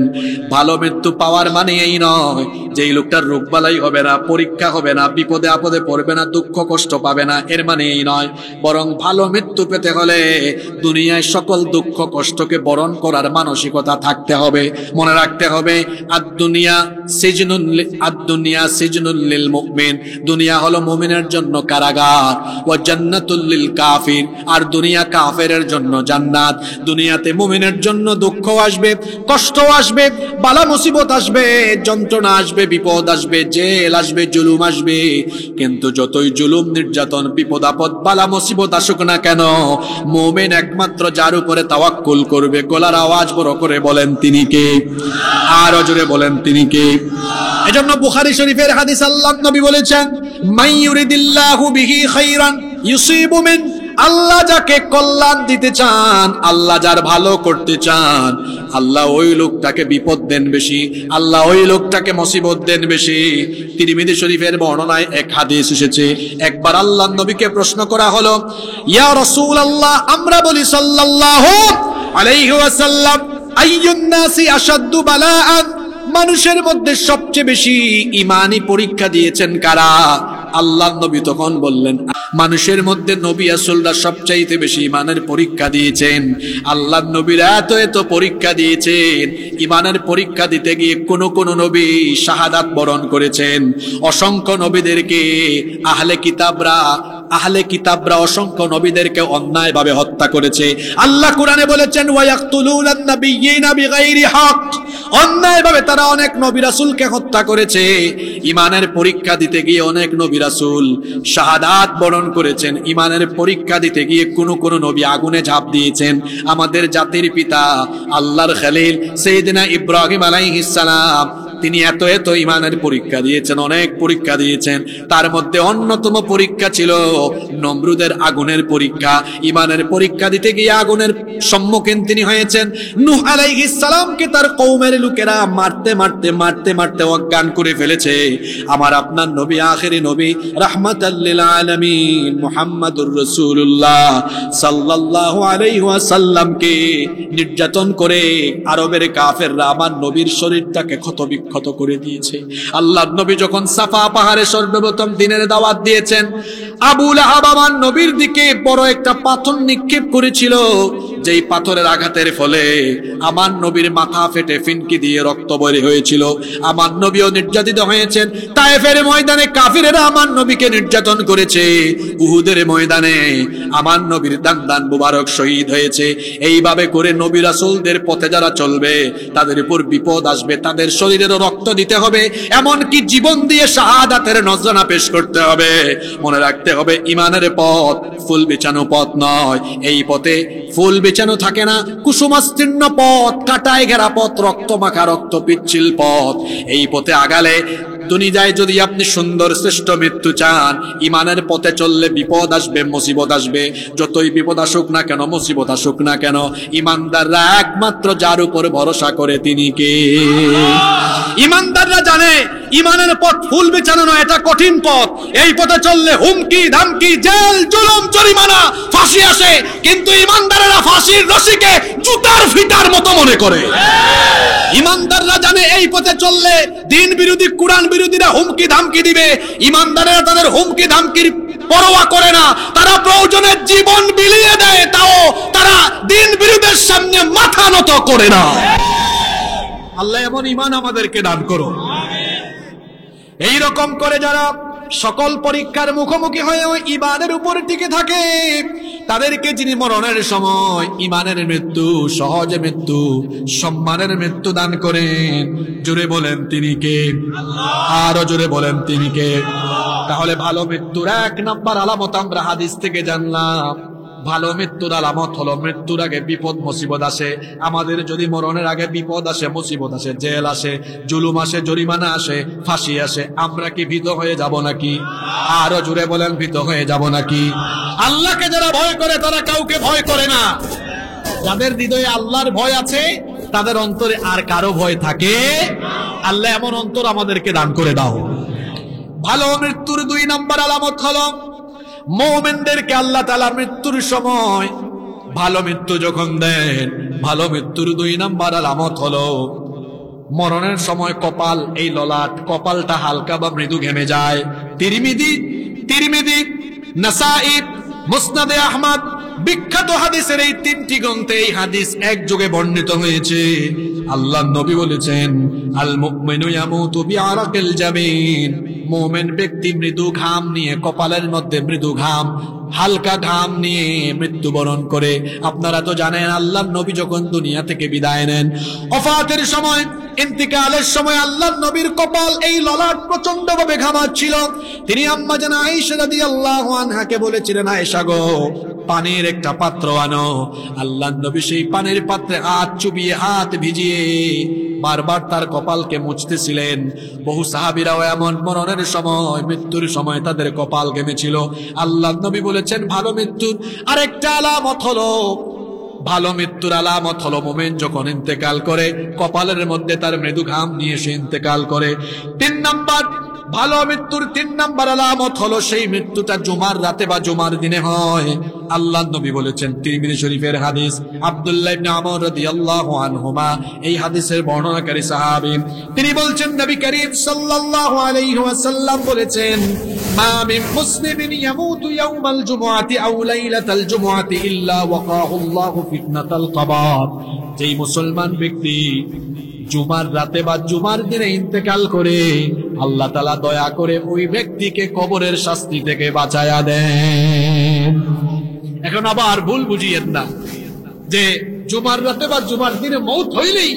ভালো মৃত্যু পাওয়ার মানে এই নয় যে এই লোকটার রোগ বালাই হবে না, পরীক্ষা হবে না, বিপদে আপদে পড়বে না, দুঃখ কষ্ট পাবে না, এর মানে এই নয়। বরং ভালো মৃত্যু পেতে হলে দুনিয়ায় সকল দুঃখ কষ্টকে বরণ করার মানসিকতা থাকতে হবে। মনে রাখতে হবে, আদ-দুনিয়া সিজনুল লিল মুমিন, দুনিয়া হলো মুমিনের জন্য কারাগার, ওয়া জান্নাতুল লিল কাফির, আর দুনিয়া কাফেরের জন্য জান্নাত। দুনিয়াতে মুমিনের জন্য দুঃখ আসবে, কষ্ট আসবে, বালা মুসিবত আসবে, যন্ত্রণা আসবে, বিপদ আসবে, জেল আসবে, জুলুম আসবে। কিন্তু যতই জুলুম নির্যাতন বিপদ আপদ বালা মুসিবত আসুক না কেন, মুমিন একমাত্র যার উপরে তাওয়াক্কুল করবে, গলার আওয়াজ বড় করে বলেন তিনি কে? আর জোরে বলেন তিনি কে? এজন্য বুখারী শরীফের হাদিস আল্লাহর নবী বলেছেন, মান ইউরিদিল্লাহু বিহি খাইরান ইউসিবু মিন, আল্লাহ যাকে কল্যাণ দিতে চান, আল্লাহ যার ভালো করতে চান, আল্লাহ ওই লোকটাকে বিপদ দেন বেশি, আল্লাহ ওই লোকটাকে মুসিবত দেন বেশি। তিরমিজি শরীফের বর্ণনায় এক হাদিস এসেছে, একবার আল্লাহর নবীকে প্রশ্ন করা হলো, ইয়া রাসূলুল্লাহ, আমরা বলি সাল্লাল্লাহু আলাইহি ওয়াসাল্লাম, আইয়ুন নাসি আশাদ্দু বালাআন, মানুষের মধ্যে সবচেয়ে বেশি ঈমানি পরীক্ষা দিয়েছেন কারা? আল্লাহর নবী তখন বললেন, মানুষের মধ্যে নবী রাসূলরা সবচাইতে বেশি ঈমানের পরীক্ষা দিয়েছেন। আল্লাহর নবীরা এত পরীক্ষা দিয়েছেন, ঈমানের পরীক্ষা দিতে গিয়ে কোন কোন নবী শাহাদাত বরণ করেছেন। অসংখ্য নবীদেরকে আহলে কিতাবরা অসংখ্য নবীদেরকে অন্যায়ভাবে হত্যা করেছে। আল্লাহ কোরআনে বলেছেন, ওয়া ইয়াকতুলুনান নাবিয়্যিনা বিগাইরি হক, অন্যায়ভাবে তারা অনেক নবী রাসূলকে হত্যা করেছে। ঈমানের পরীক্ষা দিতে গিয়ে অনেক নবী রাসূল শাহাদাত বরণ করেছেন। ঈমানের পরীক্ষা দিতে গিয়ে কোন কোন নবী আগুনে ঝাঁপ দিয়েছেন। আমাদের জাতির পিতা আল্লাহর খলিল সাইয়েদনা ইব্রাহিম আলাইহিস সালাম তিনি এত এত ইমানের পরীক্ষা দিয়েছেন, অনেক পরীক্ষা দিয়েছেন। তার মধ্যে অন্যতম পরীক্ষা ছিল নমরুদের আগুনের পরীক্ষা। ইমানের পরীক্ষা দিতে গিয়ে আগুনের সম্মুখীন তিনি হয়েছেন। নূহ আলাইহিস সালামকে তার কওমের লোকেরা মারতে মারতে মারতে মারতে অজ্ঞান করে ফেলেছে। আমার আপনার নবী, আখেরি নবী, রাহমাতাল লিল আলামিন মুহাম্মাদুর রাসূলুল্লাহ সাল্লাল্লাহু আলাইহি ওয়াসাল্লামকে নির্যাতন করে আরবের কাফেররা আমার নবীর শরীরটাকে ক্ষতবিক্ষত করে দিয়েছে। আল্লাহর নবী যখন সাফা পাহাড়ে সর্বপ্রথম দ্বীনের দাওয়াত দিয়েছেন, আবু লাহাব আমার নবীর দিকে বড় একটা পাথর নিক্ষেপ করেছিল। যেই পাথরের আঘাতের ফলে আমার নবীর মাথা ফেটে ফিনকি দিয়ে রক্ত বের হয়েছিল। আমার নবীও নির্যাতিত হয়েছেন। তায়েফের ময়দানে কাফিরেরা আমার নবীকে নির্যাতন করেছে। উহুদের ময়দানে আমার নবীর দান মুবারক শহীদ হয়েছে। এইভাবে করে নবী রাসূলদের পথে যারা চলবে তাদের উপর বিপদ আসবে, তাদের শরীরেরও রক্ত দিতে হবে, এমনকি জীবন দিয়ে শাহাদাতের নজরানা পেশ করতে হবে। মনে রাখতে হবে, ইমানের পথ ফুল বিছানো পথ নয়। এই পথে ফুল বিছানো থাকে না, কুসুমাস্তীর্ণ পথ, কাটায় ঘেরা পথ, রক্ত মাখা রক্ত পিচ্ছিল পথ। এই পথে আগালে দুনিয়ায় যদি আপনি সুন্দর শ্রেষ্ঠ মৃত্যু চান, ইমানের পথে চললে বিপদ আসবে, মুসিবত আসবে। যতই বিপদ আসুক না কেন, মুসিবত আসুক না কেন, ইমানদাররা একমাত্র যার উপর ভরসা করে তিনি কে? ইমানদাররা জানে ইমানের পথ ফুল বিছানো নয়, এটা কঠিন পথ। এই পথে চললে হুমকি ধামকি, জেল, জুলুম, জরিমানা, ফাঁসি আসে। কিন্তু ইমানদারেরা ফাঁসির রশিকে জুতার ফিতার মতো মনে করে। ইমানদাররা জানে এই পথে চললে দিন বিরোধী, কুরআন বিরোধীরা হুমকি ধামকি দিবে। ইমানদারেরা তাদের হুমকি ধামকির পরোয়া করে না, তারা প্রয়োজনে জীবন বিলিয়ে দেয়, তাও তারা দিন বিরোধীদের সামনে মাথা নত করে না। আল্লাহ এমন ঈমান আমাদেরকে দান করো। এই রকম করে যারা সকল পরীক্ষার মুখোমুখি হয়ে ওই ঈমানের উপর টিকে থাকে, তাদেরকে যিনি মরণের সময় ঈমানের মৃত্যু, সহজে মৃত্যু, সম্মানের মৃত্যু দান করেন, জোরে বলেন তিনি কে? আরো জোরে বলেন তিনি কে? তাহলে ভালো মৃত্যুর এক নাম্বার আলামত আমরা হাদিস থেকে জানলাম। ভালো মৃত্যুর আলামত হলো মৃত্যুর আগে বিপদ মুসিবত আসে। আমাদের যদি মরণের আগে বিপদ আসে, মুসিবত আসে, জেল আসে, জুলুম আসে, জরিমানা আসে, ফাঁসি আসে, আমরা কি ভীত হয়ে যাব নাকি? আরো জোরে বলেন, ভীত হয়ে যাব নাকি? আল্লাহকে যারা ভয় করে তারা কাউকে ভয় করে না। যাদের হৃদয়ে আল্লাহর ভয় আছে তাদের অন্তরে আর কারো ভয় থাকে? আল্লাহ এমন অন্তর আমাদেরকে দান করে দাও। ভালো মৃত্যুর দুই নাম্বার আলামত হলো মুমিনদেরকে আল্লাহ তাআলা মৃত্যুর সময় ভালো মৃত্যু যখন দেন, ভালো মৃত্যুর দুই নাম্বার আলামত হলো মরণের সময় কপাল, এই ললাট, কপালটা হালকা বা মৃদু ঘেমে যায়। তিরমিজি, নাসাঈ, মুসনাদে আহমদ, বিখ্যাত হাদিসের এই তিনটি গ্রন্থে এই হাদিস একযোগে বর্ণিত হয়েছে। আল্লাহর নবী বলেছেন, আল মুমিনু ইয়ামুতু বিআরাকিল জাবিন, মুমিন ব্যক্তি মৃদু ঘাম নিয়ে, কপালের মধ্যে মৃদু ঘাম, হালকা ঘাম নিয়ে মৃত্যুবরণ করে। আপনারা তো জানেন আল্লাহর নবী যখন দুনিয়া থেকে বিদায় নেন, ওফাতের সময়, ইন্তিকালের সময় আল্লাহর নবীর কপাল, এই ললাট প্রচন্ডভাবে ঘামাচ্ছিল। তিনি আম্মা জান আয়েশা রাদিয়াল্লাহু আনহাকে বলেছিলেন, আয়েশা গো, পানির একটা পাত্র আনো। আল্লাহর নবী সেই পানির পাত্রে হাত চুবিয়ে, হাত ভিজিয়ে বারবার তার কপালকে মুছতেছিলেন। বহু সাহাবীরাও এমন মরণের সময়, মৃত্যুর সময় তাদের কপাল ঘেমেছিল। আল্লাহর নবী বলেছেন, ভালো মৃত্যুর আরেকটা আলামত হলো, ভালো মৃত্যুর আলামত হলো মুমিন যখন ইন্তেকাল করে কপালের মধ্যে তার মৃদু ঘাম নিয়ে সে ইন্তেকাল করে। তিন নাম্বার ভালো মৃত্যুর তিন নাম্বার আলামত হলো সেই মৃত্যুটা জুমার রাতে বা জুমার দিনে হয়। আল্লাহর নবী বলেছেন, তিরমিজি শরীফের হাদিস, আব্দুল্লাহ ইবনে আমর রাদিয়াল্লাহু আনহুমা এই হাদিসের বর্ণনাকারী সাহাবী, তিনি বলছেন, নবী করিম সাল্লাল্লাহু আলাইহি ওয়াসাল্লাম বলেছেন, মা মিন মুসলিমিন ইয়ামুতু ইয়াওমাল জুমআতি আও লাইলাতাল জুমআতি ইল্লা ওয়াকাহুল্লাহু ফিতনাতাল কবর। যেই মুসলমান ব্যক্তি জুমার রাতে বা জুমার দিনে ইন্তেকাল করে, আল্লাহ তাআলা দয়া করে ওই ব্যক্তিকে কবরের শাস্তি থেকে বাঁচায়া দেন। এখন আবার ভুল বুঝিয়েন না যে জুমার রাতে বা জুমার দিনে মৌত হইলেই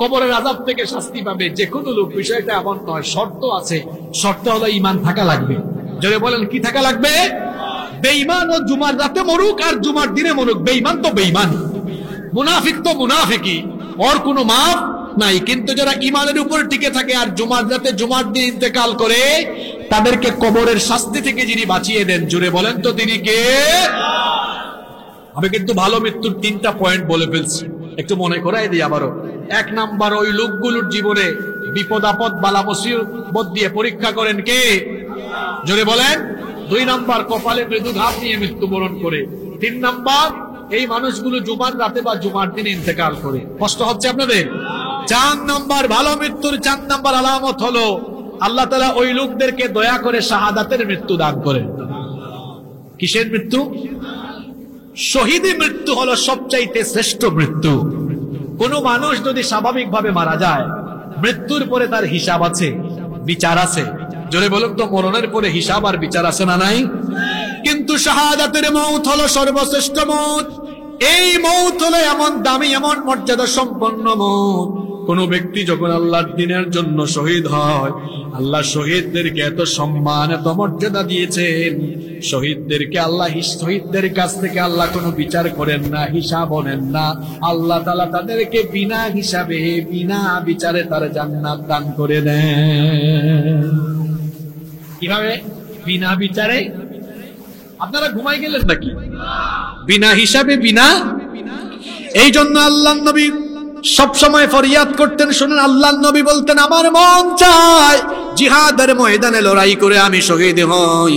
কবরের আযাব থেকে শাস্তি পাবে যে কোনো লোক, বিষয়টা এমন নয়। শর্ত আছে, শর্ত হলো ঈমান থাকা লাগবে। যদি বলেন কি থাকা লাগবে? বেঈমান ও জুমার রাতে মরুক আর জুমার দিনে মরুক, বেঈমান তো বেঈমান, মুনাফিক তো মুনাফিকই, ওর কোনো মাপ নাই। কিন্তু যারা ইমানের উপর টিকে থাকে আর জুমার রাতে জুমার দিন ইন্তেকাল করে, তাদেরকে কবরের শাস্তি থেকে যিনি বাঁচিয়ে দেন, জুড়ে বলেন তো তিনি কে? আমি কিন্তু ভালো মৃত্যুর 3টা পয়েন্ট বলে ফেলছি, একটু মনে করাই দিই আবারও। 1 নাম্বার, ওই লোকগুলোর জীবনে বিপদ আপদ বালা মুসিবত দিয়ে পরীক্ষা করেন কে? জোরে বলেন। 2 নাম্বার, কপালে মৃদু ঘাত নিয়ে মৃত্যুবরণ করে। 3 নাম্বার, এই মানুষগুলো জুমার রাতে বা জুমার দিনে ইন্তেকাল করে। কষ্ট হচ্ছে আপনাদের? 4 নাম্বার, ভালো মৃত্যুর 4 নাম্বার আলামত হলো আল্লাহ তাআলা ওই লোকদেরকে দয়া করে শাহাদাতের মৃত্যু দান করেন। কিসের মৃত্যু? শহীদি মৃত্যু হলো সবচাইতে শ্রেষ্ঠ মৃত্যু। কোন মানুষ যদি স্বাভাবিকভাবে মারা যায়, মৃত্যুর পরে তার হিসাব আছে, বিচার আছে। জোরে বলুন তো, মরণের পরে হিসাব আর বিচার আছে না নাই? কিন্তু শাহাদাতের মউত হলো সর্বশ্রেষ্ঠ মউত। এই মউত হলো এমন দামি, এমন মর্যাদা সম্পন্ন মউত। কোন ব্যক্তি যখন আল্লাহর দ্বীনের জন্য শহীদ হয়, আল্লাহ শহীদদেরকে এত সম্মান, এত মর্যাদা দিয়েছেন। শহীদদেরকে আল্লাহ, শহীদদের কাছ থেকে আল্লাহ কোনো বিচার করেন না, হিসাব নেন না। আল্লাহ তাআলা তাদেরকে বিনা হিসাবে, বিনা বিচারে তার জান্নাত দান করে দেন। কিভাবে? বিনা বিচারে। আপনারা ঘুমাই গেলেন নাকি? বিনা হিসাবে, বিনা। এই জন্য আল্লাহ নবী সব সময় ফরিয়াদ করতেন, শুনেন, আল্লাহ নবী বলতেন, আমার মন চায় জিহাদের ময়দানে লড়াই করে আমি শহীদ হই।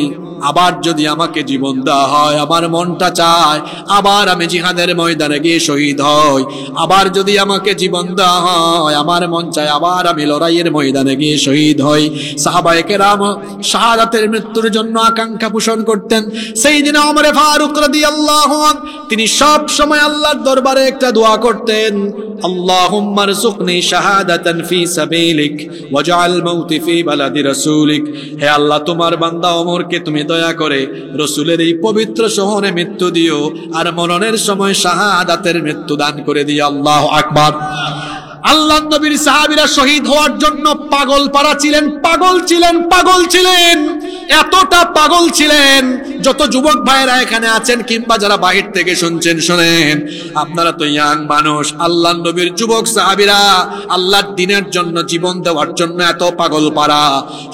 আবার যদি আমাকে জীবন দেওয়া হয়, আমার মনটা চায় আবার আমি জিহাদের ময়দানে গিয়ে শহীদ হই। আবার যদি আমাকে জীবন দেওয়া হয়, আমার মন চায় আবার আমি লড়াইয়ের ময়দানে গিয়ে শহীদ হই। সাহাবায়ে কেরাম শাহাদাতের মৃত্যুর জন্য আকাঙ্ক্ষা পোষণ করতেন। সাইয়েদনা ওমর ফারুক রাদিয়াল্লাহু আনহু তিনি সব সময় আল্লাহর দরবারে একটা দোয়া করতেন, আল্লাহুম্মা রযুকনি শাহাদাতান ফি সাবিলিক ওয়াজআল মাউতি ফি বালাদি রাসূলিক। হে আল্লাহ, তোমার বান্দা ওমরকে তুমি দয়া করে রাসূলের এই পবিত্র শহরে মৃত্যু দিও, আর মরণের সময় শাহাদাতের মৃত্যু দান করে দিও। আল্লাহু আকবার। আল্লাহ নবীর সাহাবীরা শহীদ হওয়ার জন্য পাগল পারা ছিলেন, পাগল ছিলেন, পাগল ছিলেন। এতটা পাগল ছিলেন, যত যুবক ভাইয়েরা এখানে আছেন কিংবা যারা বাহির থেকে শুনছেন, শুনেন, আপনারা তো ইয়াং মানুষ। আল্লাহ নবীর যুবক সাহাবীরা আল্লাহর দ্বীনের জন্য জীবন দেওয়ার জন্য এত পাগল পারা,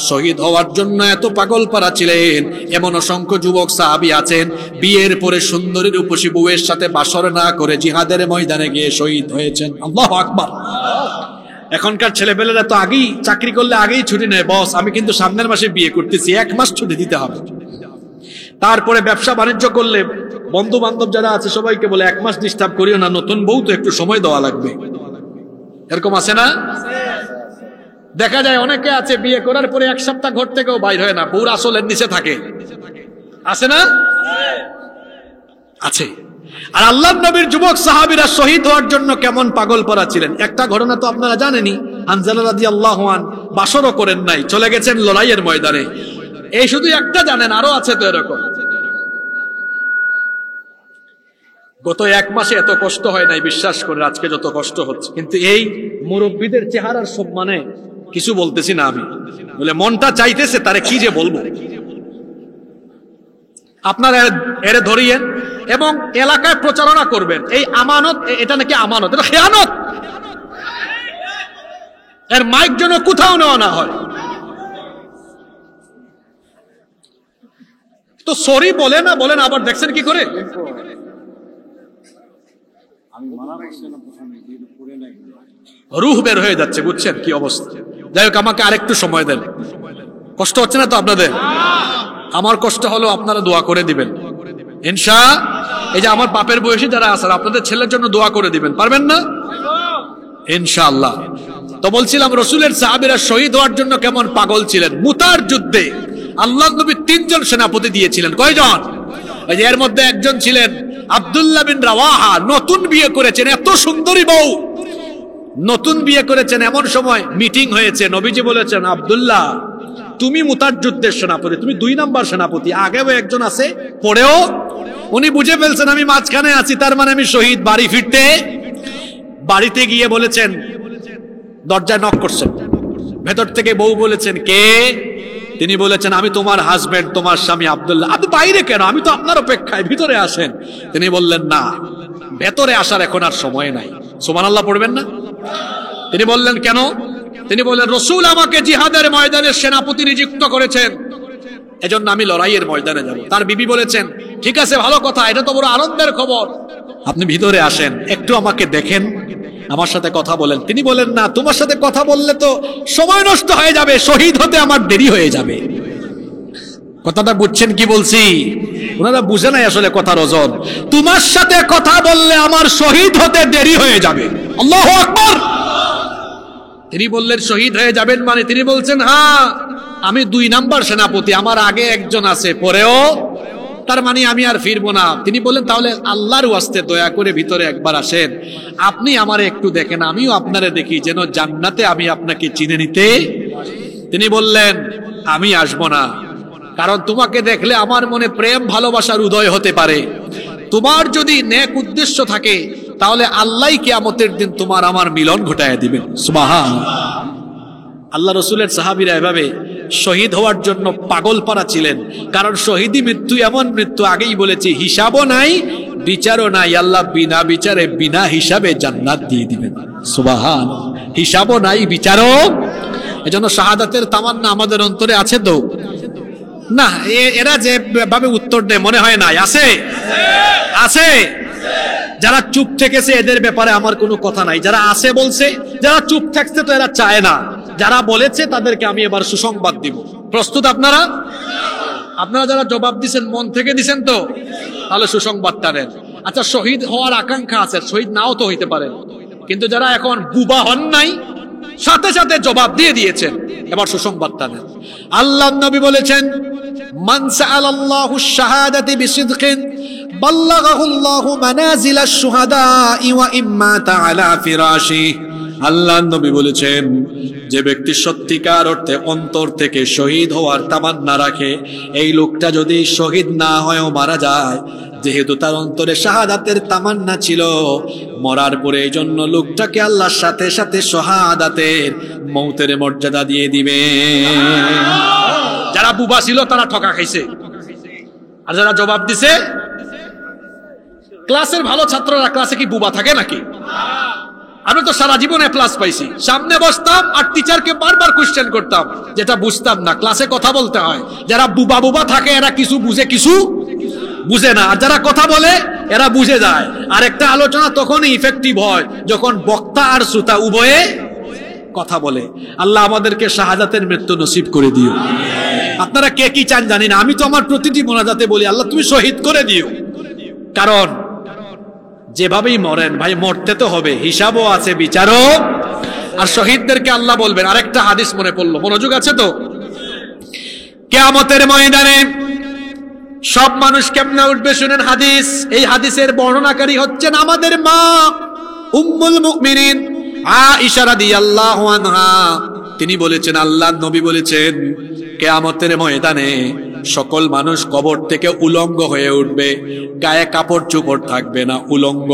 শহীদ হওয়ার জন্য এত পাগল পারা ছিলেন। এমন অসংখ্য যুবক সাহাবী আছেন, বিয়ের পরে সুন্দরী রূপসী বউয়ের সাথে বাসর না করে জিহাদের ময়দানে গিয়ে শহীদ হয়েছেন। আল্লাহু আকবার। এখনকার ছেলেপেলেরা তো আগেই চাকরি করলে আগেই ছুটি নেয়, বস আমি কিন্তু সামনের মাসে বিয়ে করতেছি, 1 মাস ছুটি দিতে হবে। তারপরে ব্যবসা বাণিজ্য করলে বন্ধু বান্ধব যারা আছে সবাইকে বলে 1 মাস ডিস্টার্ব করিও না, নতুন বউ তো একটু সময় দেওয়া লাগবে। এরকম আছে না? দেখা যায় অনেকে আছে বিয়ে করার পরে 1 সপ্তাহ ঘর থেকেও বাইর হয় না, বউর আসলের নিচে থাকে। আছে না? আছে। আর আল্লাহর নবীর যুবক সাহাবীরা শহীদ হওয়ার জন্য কেমন পাগল পড়া ছিলেন। একটা ঘটনা তো আপনারা জানেনই, হানজালা রাদিয়াল্লাহু আনহু বাসরও করেন নাই, চলে গেছেন লড়াইয়ের ময়দানে। এই শুধু একটা জানেন, আরো আছে তো এরকম। গত 1 মাসে এত কষ্ট হয় নাই, বিশ্বাস করে আজকে যত কষ্ট হচ্ছে। কিন্তু এই মুরব্বীদের চেহারার সম্মানে কিছু বলতেছি না আমি, বলে মনটা চাইতেছে তারে কি যে বলবো। আপনারা এর ধরিয়েন এবং এলাকায় প্রচারণা করবেন, এই আমানত, এটা নাকি আমানত, এটা খেয়ানত। এর মাইক যেন কোথাও নেওয়া না হয়। তো সরি বলে না বলেন, আবার দেখছেন কি করে। রুহ বের হয়ে যাচ্ছে, বুঝছেন কি অবস্থা। যাই হোক, আমাকে আরেকটু সময় দেন। কষ্ট হচ্ছে না তো আপনাদের? আমার কষ্ট হলো, আপনারা দোয়া করে দিবেন ইনশাআল্লাহ। এই যে আমার বাপের বয়সী যারা আছেন, আপনাদের ছেলের জন্য দোয়া করে দিবেন, পারবেন না ইনশাআল্লাহ। তো বলছিলাম, রাসূলের সাহাবীরা শহীদ হওয়ার জন্য কেমন পাগল ছিলেন। মুতার যুদ্ধে আল্লাহ নবী 3 জন সেনাপতি দিয়েছিলেন। কয়জন? এই যে এর মধ্যে একজন ছিলেন আব্দুল্লাহ বিন রাওয়াহা, নতুন বিয়ে করেছেন, এত সুন্দরী বউ, নতুন বিয়ে করেছেন। এমন সময় মিটিং হয়েছে, নবীজি বলেছেন, আব্দুল্লাহ তুমি মুতার যুদ্ধের সেনাপতি, তুমি 2 নাম্বার সেনাপতি। আগেও একজন আছে, পরেও উনি বুঝে ফেলছেন আমি মাঝখানে আছি, তার মানে আমি শহীদ। বাড়ি ফিরতে, বাড়িতে গিয়ে বলেছেন, দরজায় নক করছেন, ভেতর থেকে বউ বলেছেন, কে? তিনি বলেছেন, আমি তোমার হাজবেন্ড, তোমার স্বামী আব্দুল্লাহ। আপনি বাইরে কেন? আমি তো আপনার অপেক্ষায়, ভিতরে আসেন। তিনি বললেন, না, ভেতরে আসার এখন আর সময় নাই। সুবহানাল্লাহ পড়বেন না? তিনি বললেন কেন? তিনি বললেন রাসূল আমাকে জিহাদের ময়দানে সেনাপতি নিযুক্ত করেছেন, এজন্য আমি লড়াইয়ের ময়দানে যাব। তার বিবি বলেছেন ঠিক আছে, ভালো কথা, এটা তো বড় আনন্দের খবর, আপনি ভিতরে আসেন, একটু আমাকে দেখেন, আমার সাথে কথা বলেন। তিনি বলেন না, তোমার সাথে কথা বললে তো সময় নষ্ট হয়ে যাবে, শহীদ হতে আমার দেরি হয়ে যাবে। কথাটা বুঝছেন কি বলছি? ওনারা বুঝে নাই আসলে কথার ওজন। তোমার সাথে কথা বললে আমার শহীদ হতে দেরি হয়ে যাবে। আল্লাহু আকবার। তিনি বললেন শহীদ হয়ে যাবেন মানে? তিনি বলছেন হ্যাঁ, আমি 2 নাম্বার সেনাপতি, আমার আগে একজন আছে, পরেও, তার মানে আমি আর ফিরবো না। তিনি বললেন তাহলে আল্লাহর ওয়াস্তে দয়া করে ভিতরে একবার আসেন, আপনি আমারে একটু দেখেন, আমিও আপনারে দেখি, যেন জান্নাতে আমি আপনাকে চিনে নিতে। তিনি বললেন আমি আসবো না, কারণ তোমাকে দেখলে আমার মনে প্রেম ভালোবাসার উদয় হতে পারে। তোমার যদি নেক উদ্দেশ্য থাকে তাহলে আল্লাহ কিয়ামতের দিন তোমার আমার মিলন ঘটায় দিবেন। সুবহানাল্লাহ। আল্লাহ রসুলের সাহাবীরা এভাবে শহীদ হওয়ার জন্য পাগল পারা ছিলেন, কারণ শহীদি মৃত্যু এমন মৃত্যু, আগেই বলেছি, হিসাবও নাই বিচারও নাই, আল্লাহ বিনা বিচারে বিনা হিসাবে জান্নাত দিয়ে দিবেন। সুবহানাল্লাহ। হিসাবও নাই বিচারও। এজন্য শাহাদাতের তামান্না আমাদের অন্তরে আছে তো না? এরা যে ভাবে উত্তর দেয় মনে হয় নাই, আছে আছে। যারা চুপ থেকেছে এদের ব্যাপারে আমার কোনো কথা নাই, যারা আছে বলছে, যারা চুপ থাকছে তো এরা চায় না, যারা বলেছে তাদেরকে আমি এবার সুসংবাদ দিব। প্রস্তুত আপনারা? আপনারা যারা জবাব দিচ্ছেন মন থেকে দিচ্ছেন তো, তাহলে সুসংবাদটা নেন। আচ্ছা, শহীদ হওয়ার আকাঙ্ক্ষা আছে, শহীদ নাও তো হইতে পারে, কিন্তু যারা এখন বুবা হন নাই, সাথে সাথে জবাব দিয়ে দিয়েছেন, এবার সুসংবাদটা নেন। আল্লাহর নবী বলেছেন মান সাআলাল্লাহু শাহাদাতি বিসিদকিন বাল্লাগাহুল্লাহু মানাজিলাশ শুহাদাই ওয়া ইম্মাতা আলা ফিরাশি। আল্লাহর নবী বলেছেন যে ব্যক্তি সত্যিকার অর্থে অন্তর থেকে শহীদ হওয়ার তামান্না রাখে, এই লোকটা যদি শহীদ না হয়েও মারা যায়, যেহেতু তার অন্তরে শাহাদাতের তামান্না ছিল, মরার পরে এই জন্য লোকটাকে আল্লাহর সাথে সাথে শাহাদাতের মৌতের মর্যাদা দিয়ে দিবে। যারা বুবা ছিল তারা ঠকা খাইছে, আর যারা জবাব দিছে, ক্লাসের ভালো ছাত্ররা ক্লাসে কি বুবা থাকে নাকি? আমি তো সারা জীবনে প্লাস পাইছি, সামনে বসতাম আর টিচারকে বারবার কোশ্চেন করতাম, যেটা বুঝতাম না। ক্লাসে কথা বলতে হয়, যারা বুবা বুবা থাকে এরা কিছু বুঝে কিছু বুঝে না, আর যারা কথা বলে এরা বুঝে যায়। আর একটা আলোচনা তখনই ইফেক্টিভ হয় যখন বক্তা আর শ্রোতা উভয়ে কথা বলে। আল্লাহ আমাদেরকে শাহাদাতের মৃত্যু নসিব করে দিও। আপনারা কে কি চান জানি না, আমি তো আমার প্রতিটি মোনাজাতে বলি আল্লাহ তুমি শহীদ করে দিও, কারণ যেভাবেই মরেন ভাই, মরতে তো হবে, হিসাবও আছে, বিচারও। আর শহীদদেরকে আল্লাহ বলবেন, আরেকটা হাদিস মনে পড়লো, মনোযোগ আছে তো? কিয়ামতের ময়দানে সব মানুষ কেমনে উঠবে শুনেন হাদিস। এই হাদিসের বর্ণনাকারী হচ্ছেন আমাদের মা উম্মুল মুমিনিন আয়েশা রাদিয়াল্লাহু আনহা। তিনি বলেছেন, আল্লাহর নবী বলেছেন, কিয়ামতের ময়দানে সকল মানুষ কবর থেকে উলঙ্গ হয়ে উঠবে, গায়ে কাপড় চোপড় থাকবে না, উলঙ্গ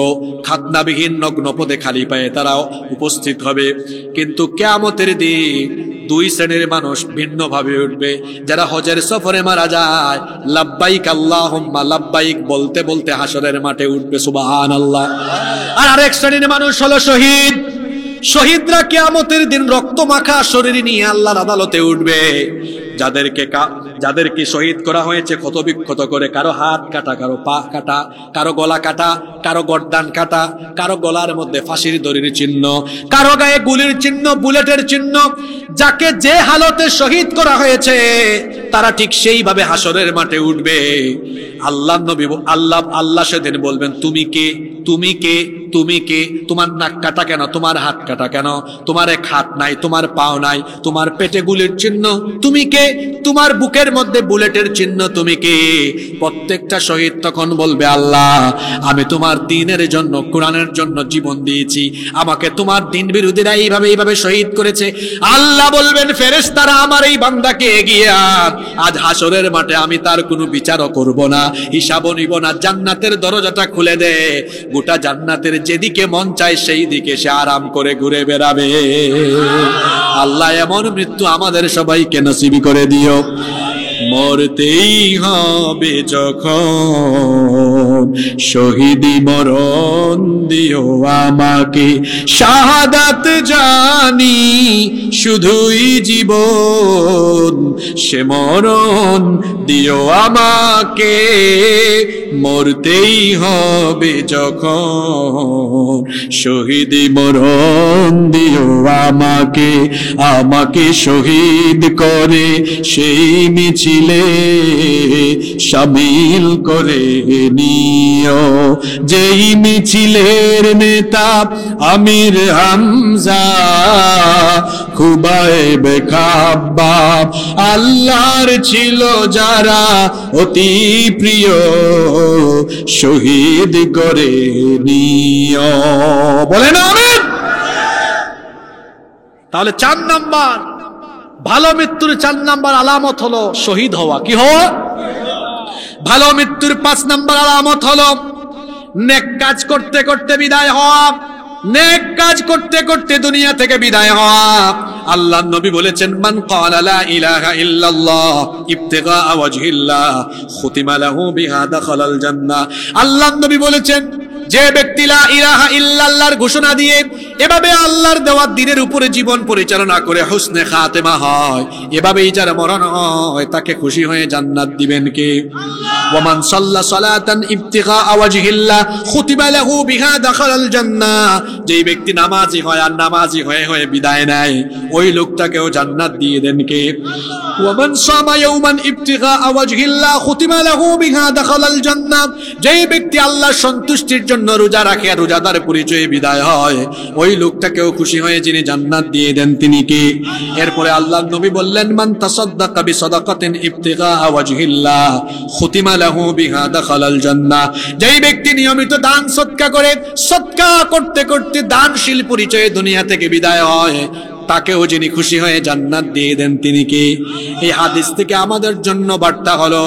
খাতনাবিহীন নগ্ন পদে খালি পায়ে তারা উপস্থিত হবে। কিন্তু কিয়ামতের দিন 2 শ্রেণীর মানুষ ভিন্ন ভাবে উঠবে। যারা হজের সফরে মারা যায়, লাব্বাইক আল্লাহুম্মা লাব্বাইক বলতে বলতে হাসরের মাঠে উঠবে, সুবহানাল্লাহ। আর আরেক শ্রেণীর মানুষ হলো শহীদ। শহীদরা কিয়ামতের দিন রক্ত মাখা শরীর নিয়ে আল্লাহর আদালতে উঠবে। যাদেরকে শহীদ করা হয়েছে ক্ষত বিক্ষত করে, কারো হাত কাটা, কারো পা কাটা, কারো গলা কাটা, কারো গর্দান কাটা, কারো গলার মধ্যে ফাঁসির দড়ির চিহ্ন, কারো গায়ে গুলির চিহ্ন, বুলেটের চিহ্ন। যাকে যে হালতে শহীদ করা হয়েছে তারা ঠিক সেইভাবে হাসরের মাঠে উঠবে। আল্লাহ নবী আল্লাহ সেদিন বলবেন, তুমি কে, তুমি কে, তুমি কে? তোমার নাক কাটা কেন? তোমার হাত কাটা কেন? তোমার এক হাত নাই, তোমার পাও নাই, তোমার পেটে গুলির চিহ্ন, তুমি কে? তোমার বুকের মধ্যে বুলেটের চিহ্ন, তুমি কে? প্রত্যেকটা শহীদ তখন বলবে, আল্লাহ আমি তোমার দ্বীনের জন্য, কোরআনের জন্য জীবন দিয়েছি, আমাকে তোমার দ্বীন বিরোধীরা এইভাবে শহীদ করেছে। আল্লাহ বলবেন, ফেরেশতারা আমার এই বান্দাকে এগিয়ে আন, আজ হাসরের মাঠে আমি তার কোনো বিচারও করব না, হিসাবও নিব না, জান্নাতের দরজাটা খুলে দে, গোটা জান্নাতের যেদিকে মন চায় সেই দিকে সে আরাম করে ঘুরে বেড়াবে। আল্লাহ এমন মৃত্যু আমাদের সবাইকে নসিব করে দিও। মরতেই হবে যখন, শহীদি মরণ দিও আমাকে। শাহাদাত জানি শুধুই জীবন, সে মরণ দিও আমাকে, মরতেই হবে যখন, শহীদি মরণ দিও আমাকে। আমাকে শহীদ করে সেই মিছিলে শামিল করে নিও, যেই মিছিলের নেতা আমির হামজা, খুবাইব খাব্বাব আল্লাহর ছিল যারা অতি প্রিয়, শহীদ করে নিও। বলেন আমিন। তাহলে 4 নাম্বার ভালো মৃত্যুর 4 নাম্বার আলামত হলো শহীদ হওয়া। কি হওয়া? ভালো মৃত্যুর 5 নাম্বার আলামত হলো নেক কাজ করতে করতে বিদায় হওয়া। নেক কাজ করতে করতে দুনিয়া থেকে বিদায় হওয়া। আল্লাহর নবী বলেছেন, মান ক্বালা লা ইলাহা ইল্লাল্লাহ ইবতিগা ওয়াজহিল্লাহ খুতিমা লাহু বিহা দাখালাল জান্নাহ। আল্লাহর নবী বলেছেন, যে ব্যক্তি লা ইলাহা ইল্লাল্লাহর ঘোষণা দিয়ে এভাবে আল্লাহর দেওয়া দ্বীনের উপরে জীবন পরিচালনা করে হুসনে খাতেমা হয়, এভাবেই যারা মরণ হয় তাকে খুশি হয়ে জান্নাত দিবেন কে? ওয়ামান সাল্লা সালাতান ইবতিগা ওয়াজহিল্লাহ খুতিবা লাহু বিহা দাখালাল জান্নাহ। যেই ব্যক্তি নামাজি হয় আর নামাজি হয়ে হয়ে বিদায় নেয়, ওই লোকটাকেও জান্নাত দিয়ে দেন কে? ওয়ামান সামা ইয়াওমান ইবতিগা ওয়াজহিল্লাহ খুতিবা লাহু বিহা দাখালাল জান্নাহ। যেই ব্যক্তি আল্লাহর সন্তুষ্টির জন্য রোজা রাখে আর রোজাদার পরিচয়ে বিদায় হয়, ওই লোকটাকেও খুশি হয়ে যিনি জান্নাত দিয়ে দেন তিনি কে? এরপরে আল্লাহর নবী বললেন, মান তাসাদদাকা বিসাদাকাতিন ইবতিগা ওয়াজহিল্লাহ খুতিমা লাহু বিহা দাখালাল জান্নাহ। যেই ব্যক্তি নিয়মিত দান সদকা করে, সদকা করতে করতে দানশীল পরিচয়ে দুনিয়া থেকে বিদায় হয়, তাকেও যিনি খুশি হয়ে জান্নাত দিয়ে দেন তিনি কে? এই হাদিস থেকে আমাদের জন্য বার্তা হলো,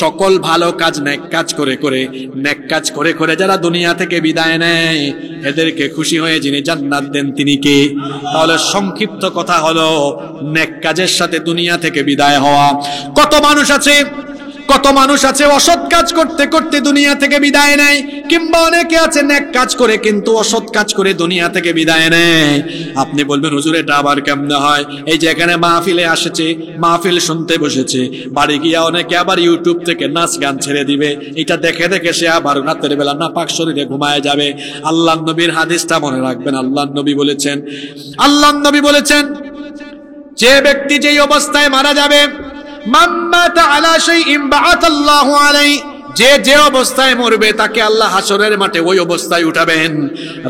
সকল ভালো কাজ নেক কাজ করে করে, নেক কাজ করে করে যারা দুনিয়া থেকে বিদায় নেয়, এদেরকে খুশি হয়ে যিনি জান্নাত দেন তিনি কে? তাহলে সংক্ষিপ্ত কথা হলো, নেক কাজের সাথে দুনিয়া থেকে বিদায় হওয়া। কত মানুষ আছে অসৎ কাজ করতে করতে দুনিয়া থেকে বিদায় নেয়, কিংবা অনেকে আছে নেক কাজ করে কিন্তু অসৎ কাজ করে দুনিয়া থেকে বিদায় নেয়। আপনি বলবেন, হুজুর এটা আবার কেমনে হয়? এই যে এখানে মাহফিলে আসেছে, মাহফিল শুনতে বসেছে, বাড়ি গিয়া অনেকে আবার ইউটিউব থেকে নাচ গান ছেড়ে দিবে, এটা দেখে দেখে সে আবার রাতের বেলা নাপাক শরীরে ঘুমায় যাবে। আল্লাহর নবীর হাদিসটা মনে রাখবেন। আল্লাহর নবী বলেছেন, যে ব্যক্তি যেই অবস্থায় মারা যাবে, মাম্মাতা আলা শাইইন বাআতাল্লাহু আলাইহি, যে অবস্থায় মরবে তাকে আল্লাহ হাসরের মাঠে ওই অবস্থায় উঠাবেন।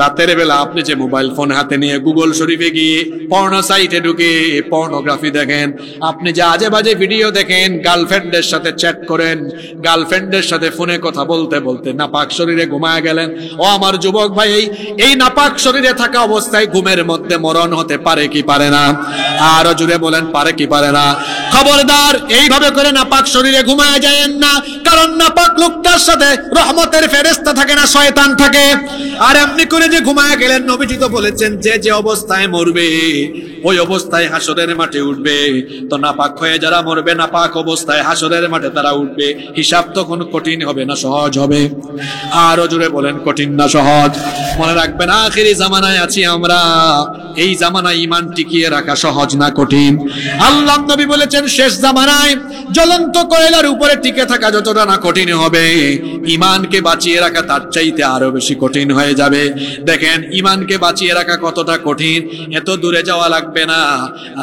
রাতের বেলা আপনি যে মোবাইল ফোন হাতে নিয়ে গুগল শরীফে গিয়ে পর্নো সাইটে ঢুকে পর্নোগ্রাফি দেখেন, আপনি যে আজে বাজে ভিডিও দেখেন, গার্লফ্রেন্ডের সাথে চ্যাট করেন, গার্লফ্রেন্ডের সাথে ফোনে কথা বলতে বলতে নাপাক শরীরে ঘুমায় গেলেন, ও আমার যুবক ভাই, এই নাপাক শরীরে থাকা অবস্থায় ঘুমের মধ্যে মরণ হতে পারে কি পারে না? আরো জুড়ে বলেন, পারে কি পারে না? খবরদার এইভাবে করে নাপাক শরীরে ঘুমায় যায়েন না, কারণ নাপাক লোকটার সাথে রহমতের ফেরেশতা থাকে না, শয়তান থাকে। আর এমনি করে যে ঘুমায় গেলেন, নবীজি তো বলেছেন যে অবস্থায় মরবে ওই অবস্থায় হাসরের মাঠে উঠবে। তো নাপাক হয়ে যারা মরবে নাপাক অবস্থায় হাসরের মাঠে তারা উঠবে, হিসাব তখন কঠিন হবে না সহজ হবে? আরো জোরে বলেন, কঠিন না সহজ? মনে রাখবেন, আখিরি জামানায় আছি আমরা, এই জামানায় ঈমান টিকিয়ে রাখা সহজ না কঠিন? আল্লাহর নবী বলেছেন, শেষ জামানায় জ্বলন্ত কয়লার উপরে টিকে থাকা যতটা না কঠিন হবে, ঈমানকে বাঁচিয়ে রাখা তার চাইতে আরো বেশি কঠিন হয়ে যাবে। দেখেন ঈমানকে বাঁচিয়ে রাখা কতটা কঠিন, এত দূরে যাওয়া লাগবে না।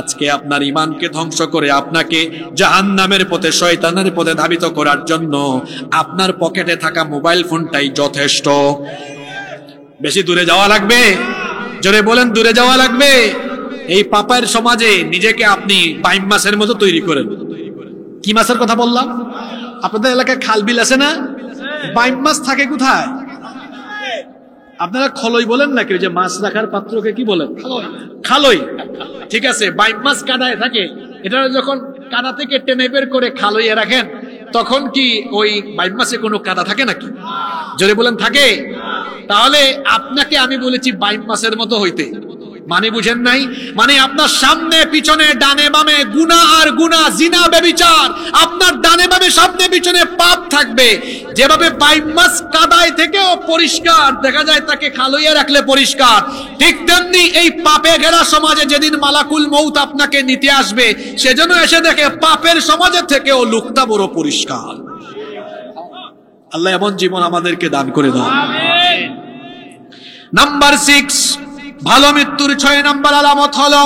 আজকে আপনার ঈমানকে ধ্বংস করে আপনাকে জাহান্নামের পথে, শয়তানের পথে ধাবিত করার জন্য আপনার পকেটে থাকা মোবাইল ফোনটাই যথেষ্ট। বেশি দূরে যাওয়া লাগবে? জোরে বলেন, দূরে যাওয়া লাগবে? এই পাপের সমাজে নিজেকে আপনি বাইম মাছের মতো তৈরি করেন। কি মাছের কথা বললাম? আপনাদের এলাকায় খাল বিল আছে না? বাইম মাছ থাকে কোথায়? আপনারা খলই বলেন নাকি? ওই যে মাছ রাখার পাত্রকে কি বলেন? খালই। ঠিক আছে, বাইম মাছ কাদায় থাকে, এটা যখন কাদা থেকে টেনে বের করে খালইয়ে রাখেন, তখন কি ওই বাইম মাছে কোনো কাদা থাকে নাকি? জোরে বলেন, থাকে? তাহলে আপনাকে আমি বলেছি বাইম মাছের মতো হইতে, মানে বুঝেন নাই? মানে আপনার সামনে পিছনে ডানে বামে গুনাহ আর গুনাহ, জিনা ব্যভিচার, আপনার ডানে বামে সামনে পিছনে পাপ থাকবে। যেভাবে বাইম মাছ কাদায় থেকেও পরিষ্কার দেখা যায়, তাকে খালইয়া রাখলে পরিষ্কার, ঠিক তেমনি এই পাপে ঘেরা সমাজে যেদিন মালাকুল মউত আপনাকে নিতে আসবে, সেজন্য এসে দেখে পাপের সমাজের থেকেও লোকটা বড় পরিষ্কার। আল্লাহ এমন জীবন আমাদেরকে দান করে দাও। নাম্বার 6, ভালো মৃত্যুর 6 নম্বর আলামত হলো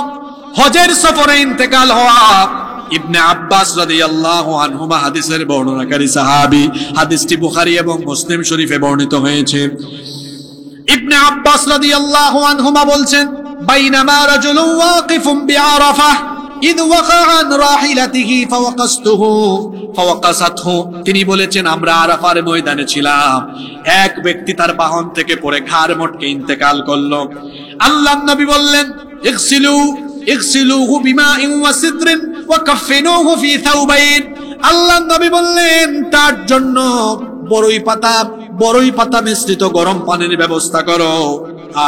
হজের সফরে ইন্তেকাল হওয়া। ইবনে আব্বাস রাদিয়াল্লাহু আনহুমা হাদিসের বর্ণনাকারী সাহাবী, হাদিসটি বুখারী এবং মুসলিম শরীফে বর্ণিত হয়েছে। ইবনে আব্বাস রাদিয়াল্লাহু আনহুমা বলছেন, বাইনামা রাজুলুন ওয়াকিফুন বিআরাফাহ ইদ ওয়াকা আন রাহিলাতিহি ফাওয়াকাসাতহু। তিনি বলেছেন, আমরা আরাফার ময়দানে ছিলাম, এক ব্যক্তি তার বাহন থেকে পড়ে ঘাড় মটকে ইন্তেকাল করলো। আল্লাহর নবী বললেন, ইগসিলুহু বিমাইন ওয়া সিদরিন ওয়া কাফিনুহু ফি থাওবাইন। আল্লাহর নবী বললেন, তার জন্য বড়ই পাতা মিশ্রিত গরম পানির ব্যবস্থা করো,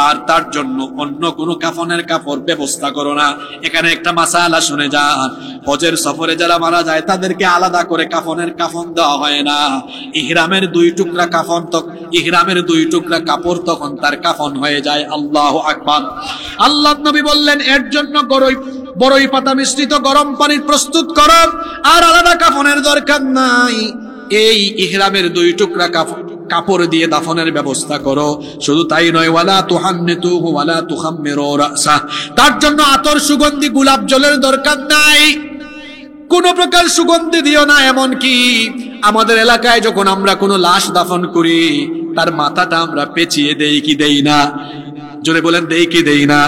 আর তার জন্য অন্য কোনো কাফনের কাপড় ব্যবস্থা করো না। এখানে একটা মাসালা শুনে যান, হজের সফরে যারা মারা যায় তাদেরকে আলাদা করে কাফনের কাফন দেওয়া হয় না। ইহরামের 2 টুকরা কাফন, ইহরামের 2 টুকরা কাপড় তখন তার কাফন হয়ে যায়। আল্লাহু আকবার। আল্লাহর নবী বললেন, এর জন্য বড়ই পাতা মিশ্রিত গরম পানি প্রস্তুত করো, আর আলাদা কাফনের দরকার নাই। এই ইহরামের 2 টুকরা কাপড় দিয়ে দাফনের ব্যবস্থা করো। শুধু তাই নয়, ওয়ালা তুহান্নিতুহু ওয়ালা তুখাম্মিরু রাসা, তার জন্য আতর সুগন্ধি গোলাপ জলের দরকার নাই, কোন প্রকার সুগন্ধি দিও না। এমন কি আমাদের এলাকায় যখন আমরা কোনো লাশ দাফন করি, তার মাথাটা আমরা পেঁচিয়ে দেই কি দেই না? জোরে বলেন, দেই কি দেই না?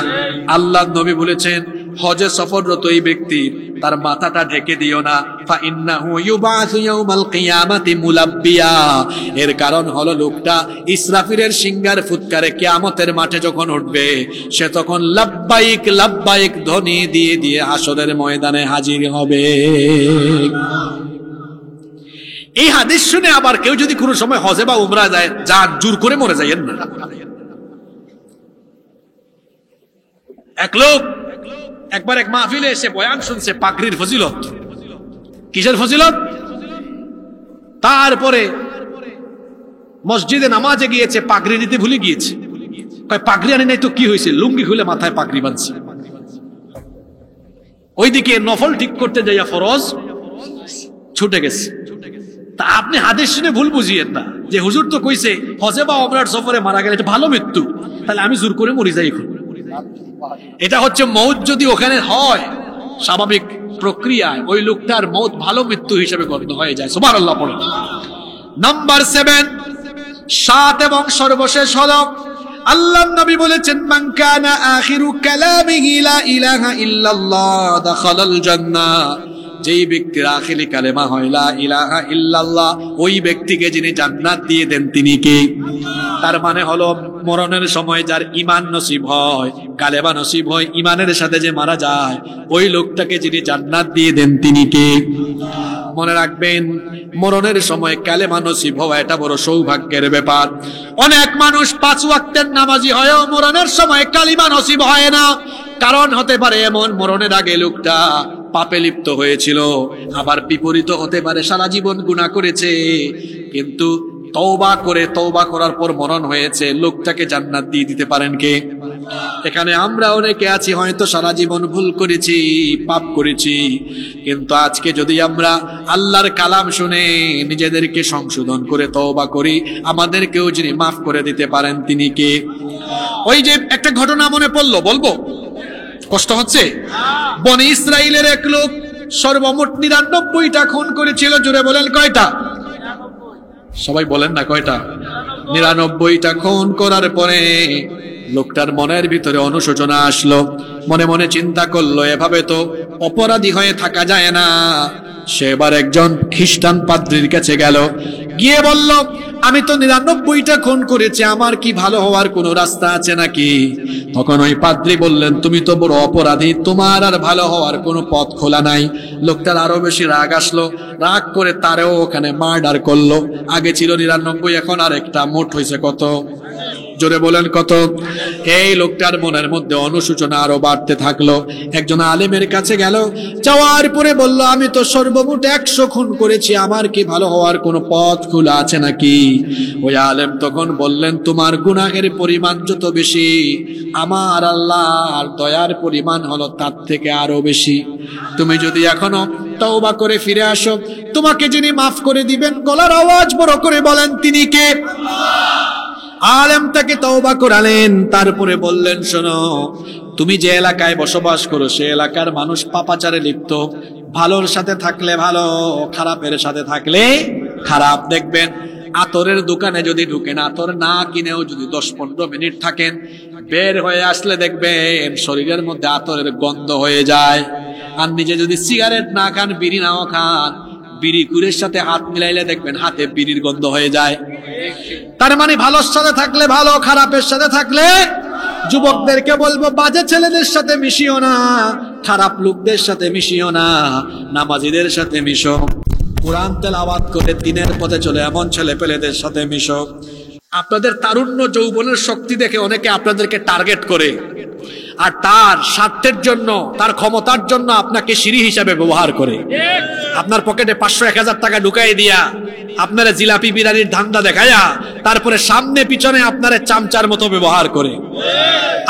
আল্লাহর নবী বলেছেন, হজে সফররত এই ব্যক্তি তার মাথাটা ঢেকে দিও না, ফা ইন্নাহু ইউবাসু ইয়াউমাল কিয়ামাতি মুলাব্বিয়া। এর কারণ হলো লোকটা ইসরাফিলের সিংহার ফুৎকারে কিয়ামতের মাঠে যখন উঠবে, সে তখন লাব্বাইক লাব্বাইক ধ্বনি দিয়ে দিয়ে হাসরের ময়দানে হাজির হবে। এই হাদিস শুনে আবার কেউ যদি কোনো সময় হজে বা উমরা যায়, যা জোর করে মরে যায়েন না। এক লোক একবার এক মাহফিলে এসে বয়ান শুনছে পাগড়ির ফজিলত। কিসের ফজিলত? তারপরে মসজিদে নামাজে গিয়েছে, পাগড়ি নিতে ভুলে গিয়েছে। পাগড়ি আনি নাই তো কি হয়েছে, লুঙ্গি খুলে মাথায় পাগড়ি বাঁধছে। ওইদিকে নফল ঠিক করতে যাইয়া ফরজ ছুটে গেছে। তা আপনি হাদিস শুনে ভুল বুঝিয়েন না যে হুজুর তো কইছে হজে বা উমরার সফরে মারা গেলে এটা ভালো মৃত্যু, তাহলে আমি জোর করে মরি যাই এখন। এটা হচ্ছে মৌত যদি ওখানে হয় স্বাভাবিক প্রক্রিয়ায়, ওই লোকটার মৌত ভালো মৃত্যু হিসেবে গণ্য হয়ে যায়। সুবহানাল্লাহ পড়ে। নাম্বার 7, 7 এবং সর্বশেষ হলো আল্লাহর নবী বলেছেন, মান কানা আখিরু কালামিহি লা ইলাহা ইল্লাল্লাহ দাখালাল জান্নাহ। যেই ব্যক্তির আখিরি কালেমা হয় লা ইলাহা ইল্লাল্লাহ, ওই ব্যক্তিকে যিনি জান্নাত দিয়ে দেন তিনি কে? তার মানে হলো মরণের সময় যার ঈমান নসিব হয়, কালেমা নসিব হয়, ঈমানের সাথে যে মারা যায়, ওই লোকটাকে যিনি জান্নাত দিয়ে দেন তিনি কে? মনে রাখবেন, মরণের সময় কালেমা নসিব হওয়া এটা বড় সৌভাগ্যের ব্যাপার। অনেক মানুষ 5 ওয়াক্তের নামাজি হয়েও মরণের সময় কালিমা নসিব হয় না। কারণ হতে পারে এমন, মরণের আগে লোকটা পাপে লিপ্ত হয়েছিল, আবার বিপরীত হতে পারে সারা জীবন গুনাহ করেছে, কিন্তু তওবা করার পর মরণ হয়েছে। লোকটাকে জান্নাত দিয়ে দিতে পারেন কে? এখানে আমরা অনেকে আছি হয়তো সারা জীবন ভুল করেছি, পাপ করেছি, কিন্তু আজকে যদি আমরা আল্লাহর কালাম শুনে নিজেদেরকে সংশোধন করে তওবা করি, আমাদেরকেও যিনি মাফ করে দিতে পারেন তিনি কে? ওই যে একটা ঘটনা মনে পড়লো, বলবো? কষ্ট হচ্ছে? বনি ইসরাইলের এক লোক সর্বমোট 99টা খুন করেছিল। জোরে বলেন কয়টা? সবাই বলেন না কয়টা? 99টা খুন করার পরে লোকটার মনের ভিতরে অনুশোচনা আসলো। মনে মনে চিন্তা করলো, এভাবে তো অপরাধী হয়ে থাকা যায় না। সে এবার একজন খ্রিস্টান পাদ্রীর কাছে গেল, গিয়ে বলল, আমি তো 99টা খুন করেছি, আমার কি ভালো হওয়ার কোনো রাস্তা আছে নাকি? তখন ওই পাদ্রী বললেন, তুমি তো বড় অপরাধী, তোমার আর ভালো হওয়ার কোনো পথ খোলা নাই। লোকটার আরো বেশি রাগ আসলো, রাগ করে তারেও ওখানে মার্ডার করলো। আগে ছিল 99, এখন আর একটা, মোট হয়েছে কত? জোরে বলেন কত? এই লোকটার মনের মধ্যে অনুশোচনা আরো বাড়তে থাকলো। একজন আলেমের কাছে গেল, যাওয়ার পরে বলল, আমি তো সর্বমোট 100 খুন করেছি, আমার কি ভালো হওয়ার কোনো পথ খোলা আছে নাকি? ওই আলেম তখন বললেন, তোমার গুনাহের পরিমাণ যত বেশি, আমার আল্লাহর দয়ার পরিমাণ হলো তার থেকে আরো বেশি। তুমি যদি এখনো তওবা করে ফিরে আসো, তোমাকে যিনি মাফ করে দিবেন, গলার আওয়াজ বড় করে বলেন, তিনি কে? আলেম তাকে তওবা করালেন, তারপরে বললেন, শোনো, তুমি যে এলাকায় বসবাস করো সে এলাকার মানুষ পাপাচারে লিপ্ত। ভালোর সাথে থাকলে ভালো, খারাপের সাথে থাকলে খারাপ। দেখবেন আতরের দোকানে যদি ঢুকেন, আতর না কিনেও যদি 10-15 মিনিট থাকেন, বের হয়ে আসলে দেখবেন শরীরের মধ্যে আতরের গন্ধ হয়ে যায়। আর নিজে যদি সিগারেট না খান, বিড়ি নাও খান, বিড়ি কুড়ের সাথে হাত মিলাইলে দেখবেন হাতে বিড়ির গন্ধ হয়ে যায়। তার মানে ভালোর সাথে থাকলে ভালো, খারাপের সাথে থাকলে। যুবকদেরকে বলবো, বাজে ছেলেদের সাথে মিশিও না, খারাপ লোকদের সাথে মিশিও না, নামাজিদের সাথে মিশো। কোরআন তেলাওয়াত করে দিনের পথে চলে এমন ছেলে পেলেদের সাথে মিশো। আপনাদের তারুণ্য যৌবনের শক্তি দেখে অনেকে আপনাদেরকে টার্গেট করে, আর তার স্বার্থের জন্য, তার ক্ষমতার জন্য আপনাকে সিঁড়ি হিসাবে ব্যবহার করে। আপনার পকেটে 500-1000 টাকা ঢুকাই দিয়া, আপনারা জিলাপি বিরিয়ানির ধান্দা দেখায়া, তারপরে সামনে পিছনে আপনারা চামচার মতো ব্যবহার করে।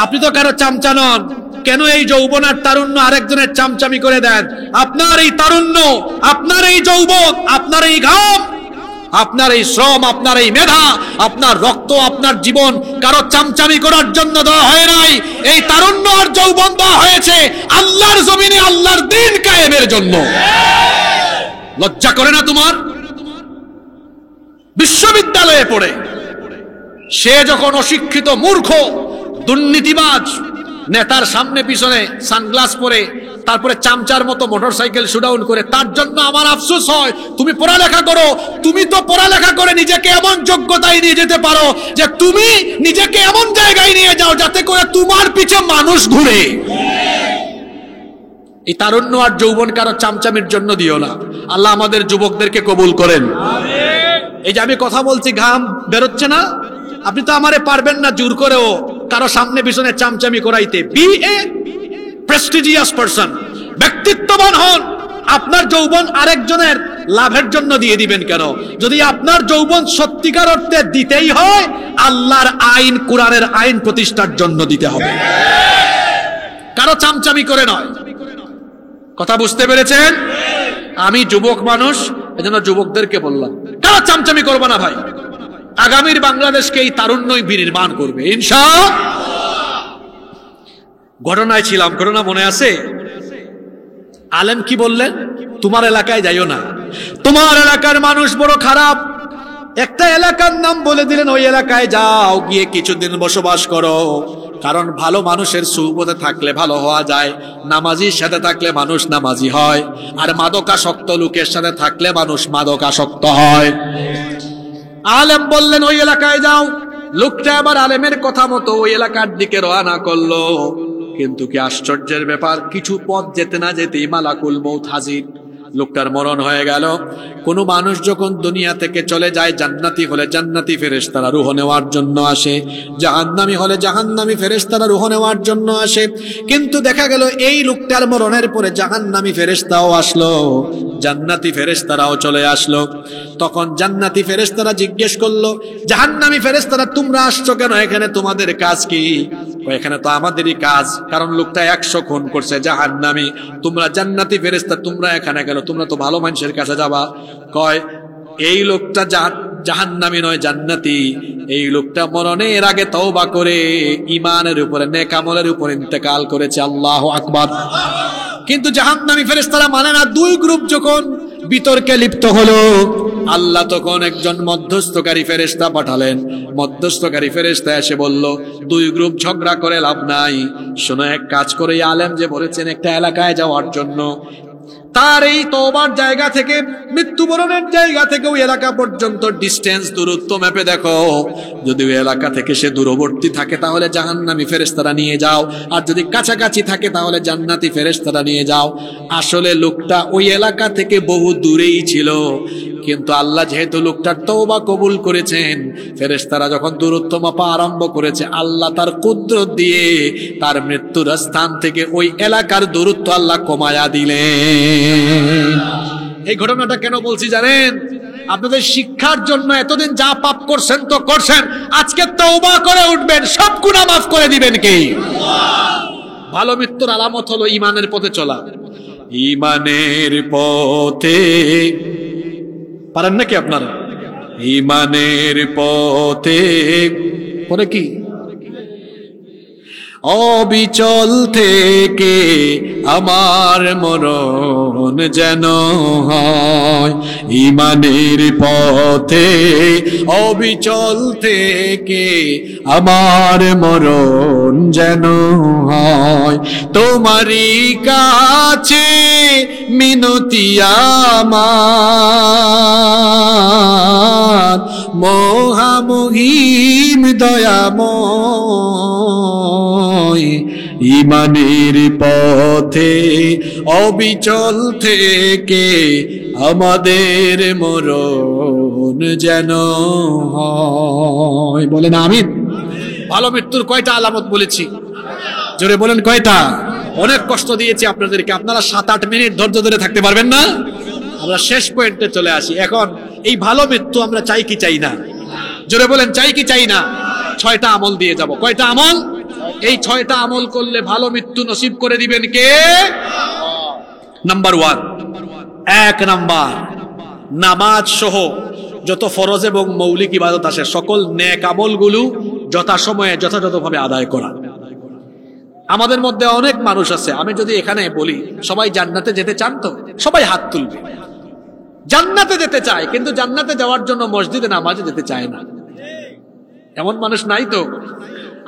আপনি তো কারো চামচা নন, কেন এই যৌবন আর তারুণ্য আরেকজনের চামচামি করে দেন? আপনার এই তারুণ্য, আপনার এই যৌবন, আপনার এই ঘাম, আপনার এই শ্রম, আপনার এই মেধা, আপনার রক্ত, আপনার জীবন কারো চামচামি করার জন্য দেওয়া হয় নাই। এই তারুণ্য আর যৌবন দেওয়া হয়েছে আল্লাহর জমিনে আল্লাহর দ্বীন কায়েমের জন্য। লজ্জা করে না তোমার? বিশ্ববিদ্যালয়ে পড়ে সে যখন অশিক্ষিত, মূর্খ, দুর্নীতিবাজ নেতার সামনে পিছনে সানগ্লাস পরে, তারপরে চামচার মতো মোটরসাইকেল শুডাউন করে, তার জন্য আমার আফসোস হয়। তুমি পড়ালেখা করো, তুমি তো পড়ালেখা করে নিজেকে এমন যোগ্যতায় নিয়ে যেতে পারো যে তুমি নিজেকে এমন জায়গায় নিয়ে যাও যাতে করে তোমার পিছে মানুষ ঘুরে। এই তারুণ্য আর যৌবন কারো চামচামির জন্য দিও না। আল্লাহ আমাদের যুবকদেরকে কবুল করেন। এই যে আমি কথা বলছি, ঘাম বেরোচ্ছে না, আপনি তো আমারে পারবেন না জোর করেও কারো সামনে পিছনে চামচামি করাইতে। বি এ প্রেস্টিজিয়াস পারসন, ব্যক্তিত্ববান হন। আপনার যৌবন আরেকজনের লাভের জন্য দিয়ে দিবেন কেন? যদি আপনার যৌবন সত্যিকার অর্থে দিতেই হয়, আল্লাহর আইন, কোরআনের আইন প্রতিষ্ঠার জন্য দিতে হবে, কারো চামচামি করে নয়। কথা বুঝতে পেরেছেন? আমি যুবক মানুষ, এজন্য যুবকদেরকে বললাম, কারো চামচামি করবে না ভাই। আগামীর বাংলাদেশকে এই তারুণ্যই বিনির্মাণ করবে ইনশাআল্লাহ। ঘটনায় ছিলাম, ঘটনা মনে আছে? আলেম কি বললেন? তোমার এলাকায় যাইও না, তোমার এলাকার মানুষ বড় খারাপ। একটা এলাকার নাম বলে দিলেন, ওই এলাকায় যাও, গিয়ে কিছুদিন বসবাস করো। কারণ ভালো মানুষের সুহবতে থাকলে ভালো হওয়া যায়, নামাজির সাথে থাকলে মানুষ নামাজি হয়, আর মাদকাসক্ত লোকের সাথে থাকলে মানুষ মাদকাসক্ত হয়। আলেম বললেন ওই এলাকায় যাও। লোকটা আবার আলেমের কথা মতো ওই এলাকার দিকে রওনা করলো। কিন্তু কি আশ্চর্যের ব্যাপার, কিছু পথ যেতে না যেতেই মালাকুল মউত হাজির। লোকটার মরণ হয়ে গেল। কোন মানুষ যখন দুনিয়া থেকে চলে যায়, জান্নাতি হলে জান্নাতি ফেরেশতারা রূহ নেওয়ার জন্য আসে, জাহান্নামী হলে জাহান্নামী ফেরেশতারা রূহ নেওয়ার জন্য আসে। কিন্তু দেখা গেল এই লোকটার মরণের পরে জাহান্নামী ফেরেশতাও আসলো, জান্নাতি ফেরেশতারাও চলে আসলো। তখন জান্নাতি ফেরেশতারা জিজ্ঞেস করলো, জাহান্নামী ফেরেশতারা, তোমরা আসছো কেন? এখানে তোমাদের কাজ কি? এখানে তো আমাদেরই কাজ, কারণ লোকটা 100 খুন করছে, জাহান্নামী। তোমরা জান্নাতি ফেরেশতা, তোমরা এখানে গেল, তোমরা তো ভালো মানুষের কাছে যাবা। কয় এই লোকটা জাহান্নামী নয়, জান্নাতি। এই লোকটা মরণের আগে তওবা করে ঈমানের উপরে, নেক আমলের উপর ইন্তেকাল করেছে। আল্লাহু আকবার। কিন্তু জাহান্নামী ফেরেশতারা মানে না। দুই গ্রুপ যখন বিতর্কে লিপ্ত হলো, আল্লাহ তখন একজন মধ্যস্থকারী ফেরেশতা পাঠালেন। মধ্যস্থকারী ফেরেশতা এসে বলল, দুই গ্রুপ ঝগড়া করে লাভ নাই, শোনো, এক কাজ করে আলেম যে বলেছেন একটা এলাকায় যাওয়ার জন্য, তার এই তওবার জায়গা থেকে, মৃত্যুবরণের জায়গা থেকে ওই এলাকা পর্যন্ত ডিস্টেন্স, দূরত্ব মেপে দেখো। যদি ওই এলাকা থেকে সে দূরবর্তী থাকে তাহলে জাহান্নামী ফেরেশতারা নিয়ে যাও, আর যদি কাছাকাছি থাকে তাহলে জান্নাতি ফেরেশতারা নিয়ে যাও। আসলে লোকটা ওই এলাকা থেকে বহু দূরেই ছিল, কিন্তু আল্লাহ যেহেতু লোকটার তওবা কবুল করেছেন, ফেরেশতারা যখন দূরত্ব মাপা আরম্ভ করেছে, আল্লাহ তার কুদরত দিয়ে তার মৃত্যুর স্থান থেকে ওই এলাকার দূরত্ব আল্লাহ কমায়া দিলেন। এই ঘটনাটা কেন বলছি জানেন? আপনাদের শিক্ষার জন্য। এতদিন যা পাপ করছেন তো করছেন, আজকে তওবা করে উঠবেন, সব গুনাহ মাফ করে দিবেন কে? ভালো মৃত্যুর আলামত হলো ঈমানের পথে চলা। ঈমানের পথে, পারেন নাকি আপনারা? ঈমানের পথে পরে কি? অবিচল থেকে আমার মরণ যেন হয়। ঈমানের পথে অবিচল থেকে আমার মরণ যেন হয়। তোমারই কাছে মিনতি আমার, মহামহিম দয়াময়। ঈমানের পথে অবিচল থেকে আমাদের মরণ যেন হয়। বলেন আমিন। ভালো মৃত্যুর কয়টা আলামত বলেছি? জোরে বলেন কয়টা? অনেক কষ্ট দিয়েছি আপনাদেরকে, আপনারা 7-8 মিনিট ধৈর্য ধরে থাকতে পারবেন না? আমরা শেষ পয়েন্টে চলে আসি। এখন এই ভালো মৃত্যু আমরা চাই কি চাই না? জোরে বলেন চাই কি চাই না? 6টা আমল দিয়ে যাব। কয়টা আমল? এই 6টা আমল করলে ভালো মৃত্যু নসিব করে দিবেন কে? নাম্বার 1, 1 নাম্বার, নামাজ সহ যত ফরজ এবং মৌলিক ইবাদত আছে সকল নেক আমলগুলো যথাসময়ে যথাযথভাবে আদায় করা। আমাদের মধ্যে অনেক মানুষ আছে, আমি যদি এখানে বলি সবাই জান্নাতে যেতে চান তো সবাই হাত তুলবে। জান্নাতে যেতে চায়, কিন্তু জান্নাতে যাওয়ার জন্য মসজিদে নামাজে যেতে চায় না। এমন মানুষ নাই তো?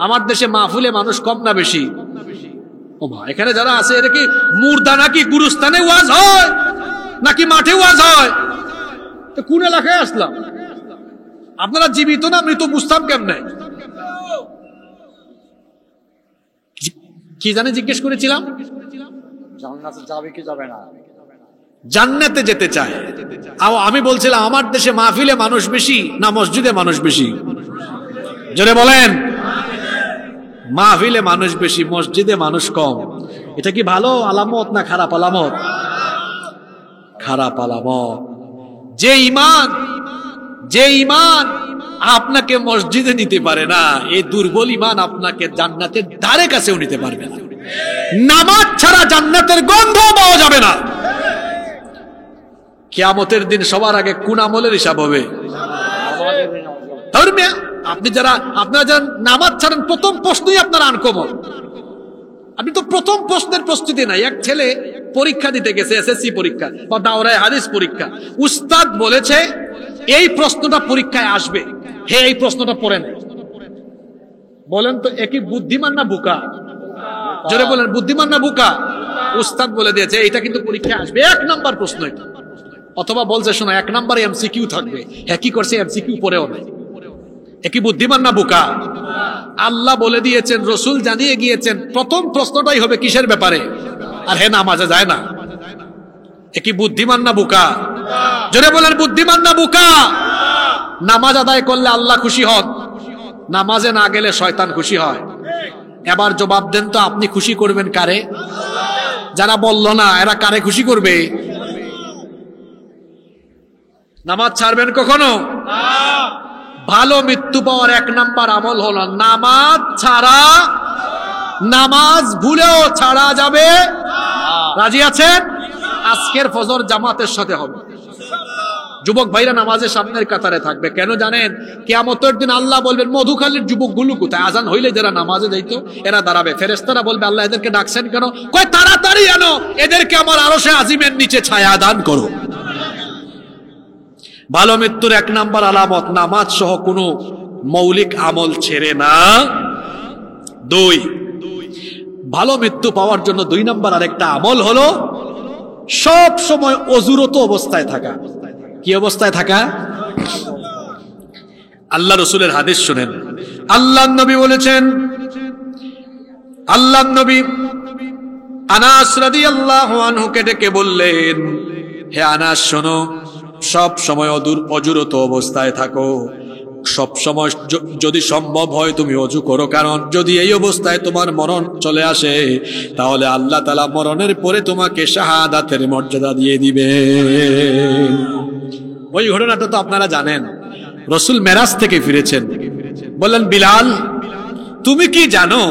আমার দেশে মাহফিলে মানুষ কম না বেশি? ও মা, এখানে যারা আছে এরা কি মুর্দা নাকি গুরুস্থানে ওয়াজ হয় নাকি মাঠে ওয়াজ হয়? তো কোন এলাকায় আসলাম? আপনারা জীবিত না মৃত বুঝতাম কেমনে? কি জানে জিজ্ঞেস করেছিলাম? জান্নাতে যাবে কি যাবে না? জান্নাতে যেতে চায়। আমি বলছিলাম আমার দেশে মাহফিলে মানুষ বেশি না মসজিদে মানুষ বেশি? জোরে বলেন। মাহফিলে মানুষ বেশি, মসজিদে মানুষ কম। এটা কি ভালো আলামত না খারাপ আলামত? খারাপ আলামত। যে ঈমান আপনাকে মসজিদে নিতে পারে না, এই দুর্বল ঈমান আপনাকে জান্নাতের ধারে কাছেও নিতে পারবে না। নামাজ ছাড়া জান্নাতের গন্ধ পাওয়া যাবে না। কিয়ামতের দিন সবার আগে কোন আমলের হিসাব হবে? আপনারা যারা নামাজ ছাড়েন, প্রথম প্রশ্নই আপনার আনকমন। আপনি তো প্রথম প্রশ্নের প্রস্তুতি নাই। এক ছেলে পরীক্ষা দিতে গেছে, এসএসসি পরীক্ষা বা দাওরায়ে হাদিস পরীক্ষা। উস্তাদ বলেছে এই প্রশ্নটা পরীক্ষায় আসবে, হে এই প্রশ্নটা পড়ে নেয়। বলেন তো একই বুদ্ধিমান না বোকা? জোরে বলেন বুদ্ধিমান না বোকা? উস্তাদ বলে দিয়েছে এটা কিন্তু পরীক্ষায় আসবে, 1 নাম্বার প্রশ্ন এটা। অথবা বলছে শোনো 1 নাম্বারে এমসিকিউ থাকবে। হ্যাঁ, কি করছে? এমসিকিউ পড়েও নাই। একই বুদ্ধিমান না বোকা? আল্লাহ বলে দিয়েছেন, রসুল জানিয়ে গিয়েছেন প্রথম প্রশ্নটাই হবে কিসের ব্যাপারে? আর হে নামাজে যায় না। একই বুদ্ধিমান না বোকা? জোরে বলেন বুদ্ধিমান না বোকা? নামাজ আদায় করলে আল্লাহ খুশি হন, নামাজে না গেলে শয়তান খুশি হয়। এবার জবাব দেন তো, আপনি খুশি করবেন কারে? যারা বলল না এরা কারে খুশি করবে? নামাজ ছাড়বেন কখনো? ভালো মৃত্যু পাওয়ার 1 নাম্বার আমল হলো নামাজ ছাড়া। নামাজ ভুলেও ছাড়া যাবে? রাজি আছেন? আজকের ফজর জামাতের সাথে হবে। যুবক ভাইরা নামাজের সামনের কাতারে থাকবে। কেন জানেন? কিয়ামতের দিন আল্লাহ বলবেন মধুখালীর যুবকগুলো কোথায়? আজান হইলে যারা নামাজে যাইতো এরা দাঁড়াবে। ফেরেশতারা বলবে আল্লাহ এদেরকে ডাকছেন কেন? কয় তাড়াতাড়ি আনো, এদেরকে আমার আরশে আজিমের নিচে ছায়া দান করো। ভালো মৃত্যুর 1 নাম্বার আলামত নামাজ সহ কোনো মৌলিক আমল ছেড়ে না। 2, ভালো মৃত্যু পাওয়ার জন্য 2 নাম্বার আরেকটা আমল হলো সব সময় অজুরত অবস্থায় থাকা। কি অবস্থায় থাকা? আল্লাহ রসুলের হাদিস শুনেন। আল্লাহ নবী বলেছেন, আল্লাহ নবী আনাস রাদিয়াল্লাহু আনহুকে ডেকে বললেন, হে আনাস শোনো, সব সময় অজুরত অবস্থায় থাকো। সব সময় যদি সম্ভব হয় তুমি অজু করো, কারণ যদি এই অবস্থায় তোমার মরণ চলে আসে তাহলে আল্লাহ তাআলা মরণের পরে তোমাকে শাহাদাতের মর্যাদা দিয়ে দিবে। ওই ঘটনাটা তো আপনারা জানেন, রাসূল মেরাজ থেকে ফিরেছেন, বললেন বিলাল তুমি কি জানো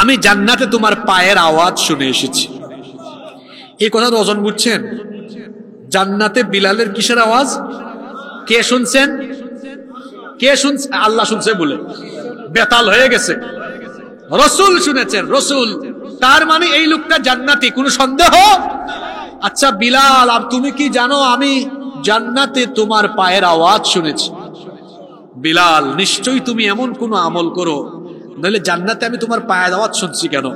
আমি জান্নাতে তোমার পায়ের আওয়াজ শুনে এসেছি। এই কথার ওজন বুঝছেন? জান্নাতে বিলালের কিসের আওয়াজ? কে শুনছেন? কে শুনছে? আল্লাহ শুনছে বলে বেতাল হয়ে গেছে। রাসূল শুনেছেন, রাসূল। তার মানে এই লোকটা জান্নাতি, কোনো সন্দেহ? আচ্ছা বিলাল, আর তুমি কি জানো আমি জান্নাতে তোমার পায়ের আওয়াজ শুনেছি। বিলাল নিশ্চয়ই তুমি এমন কোন আমল করো, নইলে জান্নাতে আমি তোমার পায়ের আওয়াজ শুনছি কেন?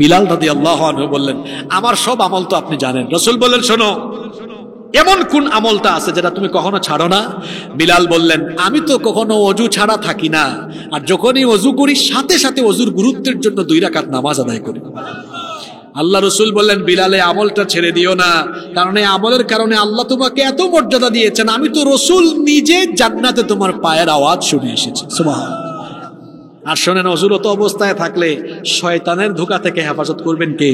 বিলাল রাদিয়াল্লাহু আনহু বললেন আমার সব আমল তো আপনি জানেন। রাসূল বললেন শোনো, এমন কোন আমলটা আছে যেটা তুমি কখনো ছাড়ো না? বিলাল বললেন আমি তো কখনো অজু ছাড়া থাকি না, আর যখনই অজু করি সাথে সাথে অজুর গুরুত্বের জন্য 2 রাকাত নামাজ আদায় করি। আল্লাহ রসুল বললেন বিলালে আমলটা ছেড়ে দিও না, কারণ এই আমলের কারণে আল্লাহ তোমাকে এত মর্যাদা দিয়েছেন। আমি তো রসুল নিজে জান্নাতে তোমার পায়ের আওয়াজ শুনে এসেছি। সুবহানাল্লাহ। আর শোনেন, অজুরত অবস্থায় থাকলে শয়তানের ধোঁকা থেকে হেফাজত করবেন কে?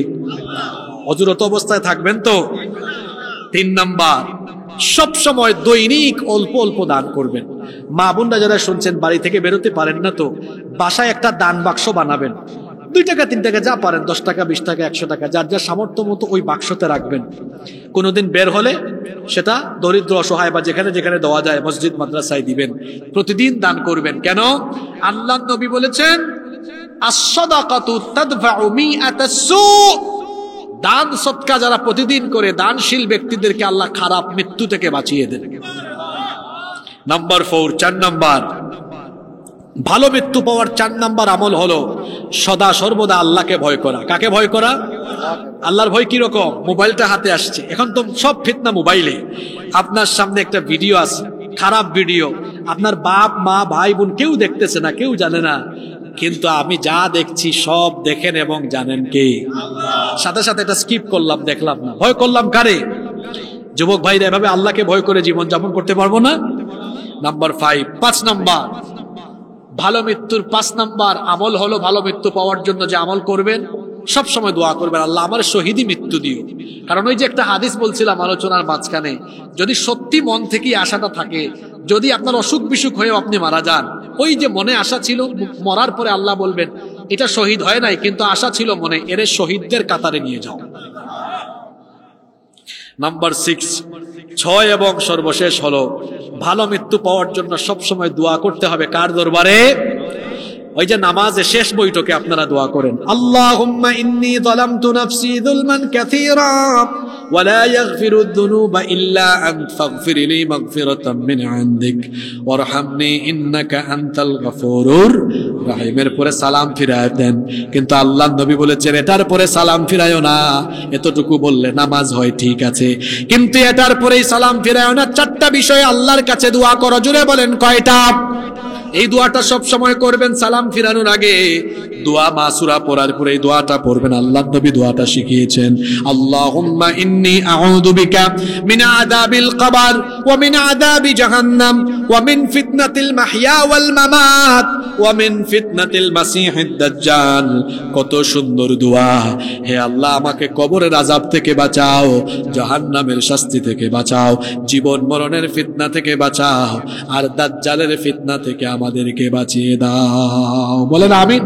অজুরত অবস্থায় থাকবেন তো। 3 নাম্বার, সব সময় দৈনিক অল্প অল্প দান করবেন। মা বোনরা যারা শুনছেন বাড়ি থেকে বেরোতে পারেন না, তো বাসায় একটা দান বাক্স বানাবেন। 2 টাকা 3 টাকা যা পারেন, 10 টাকা 20 টাকা 100 টাকা যার যার সামর্থ্য মতো ওই বাক্সতে রাখবেন। কোনোদিন বের হলে সেটা দরিদ্র অসহায় বা যেখানে যেখানে দেওয়া যায় মসজিদ মাদ্রাসায় দিবেন। প্রতিদিন দান করবেন। কেন? আল্লাহর নবী বলেছেন আস-সাদাকাতু তাদফাউ মিআতাস সু। দান সদকা যারা প্রতিদিন করে, দানশীল ব্যক্তিদেরকে আল্লাহ খারাপ মৃত্যু থেকে বাঁচিয়ে দেন। নাম্বার 4, 4 নাম্বার, ভালো মৃত্যু পাওয়ার 4 নাম্বার আমল হলো সদা সর্বদা আল্লাহকে ভয় করা। কাকে ভয় করা? আল্লাহর ভয় কিরকম? মোবাইলটা হাতে আসছে, এখন তো সব ফিতনা মোবাইলে। আপনার সামনে একটা ভিডিও আছে, খারাপ ভিডিও, আপনার বাপ মা ভাই বোন কেউ দেখতেছে না, কেউ জানে না, কিন্তু আমি যা দেখছি সব দেখেন এবং জানেন কে? সাথে সাথে এটা স্কিপ করলাম, দেখলাম না। ভয় করলাম কারে? যুবক ভাইরা এভাবে আল্লাহকে ভয় করে জীবন যাপন করতে পারবো না। নাম্বার 5, 5 নাম্বার ভালো মৃত্যুর 5 নাম্বার আমল হলো ভালো মৃত্যু পাওয়ার জন্য যে আমল করবেন, সব সময় দোয়া করবেন আল্লাহ আমার শহীদি মৃত্যু দিও। কারণ ওই যে একটা হাদিস বলছিলাম আলোচনার মাঝখানে, যদি সত্যি মন থেকেই আশাটা থাকে, যদি আপনার অসুখ বিসুখ হয়েও আপনি মারা যান, ওই যে মনে আশা ছিল, মরার পরে আল্লাহ বলবেন এটা শহীদ হয় নাই কিন্তু আশা ছিল মনে, এর শহীদদের কাতারে নিয়ে যাও। নাম্বার 6, 6 এবং সর্বশেষ হলো ভালো মৃত্যু পাওয়ার জন্য সবসময় দোয়া করতে হবে কার দরবারে? ওই যে নামাজে শেষ বৈঠকে আপনারা দোয়া করেন আল্লাহুম্মা ইন্নী যালামতু নাফসি যুলমান কাসীরা ওয়া লা ইয়াগফিরুদ যুনুবা ইল্লা আনতা ফাগফিরলি মাগফিরাতাম মিন ইনদিক ওয়ারহামনি ইন্নাকা আনতাল গফুরুর রহিমের পরে সালাম ফিরায় দেন। কিন্তু আল্লাহর নবী বলেছেন এটার পরে সালাম ফিরায়ও না। এতটুকু বললে নামাজ হয় ঠিক আছে, কিন্তু এটার পরেই সালাম ফিরায়ও না। 4টা বিষয়ে আল্লাহর কাছে দোয়া করো। জোরে বলেন কয়টা? এই দোয়াটা সব সময় করবেন সালাম ফিরানোর আগে। দোয়া মাসুরা পড়ার পরে এই দোয়াটা পড়বেন। আল্লাহর নবী দোয়াটা শিখিয়েছেন আল্লাহুম্মা ইন্নী আউযু বিকা মিন আযাবিল কবর ওয়া মিন আযাবি জাহান্নাম ওয়া মিন ফিতনাতিল মাহইয়া ওয়াল মামাত ওয়া মিন ফিতনাতিল মাসিহিদ দাজ্জাল। কত সুন্দর দোয়া! হে আল্লাহ আমাকে কবরের আযাব থেকে বাঁচাও, জাহান্নামের শাস্তি থেকে বাঁচাও, জীবন মরণের ফিতনা থেকে বাঁচাও, আর দাজ্জালের ফিতনা থেকে আমাদেরকে বাঁচিয়ে দাও। বলেন আমিন।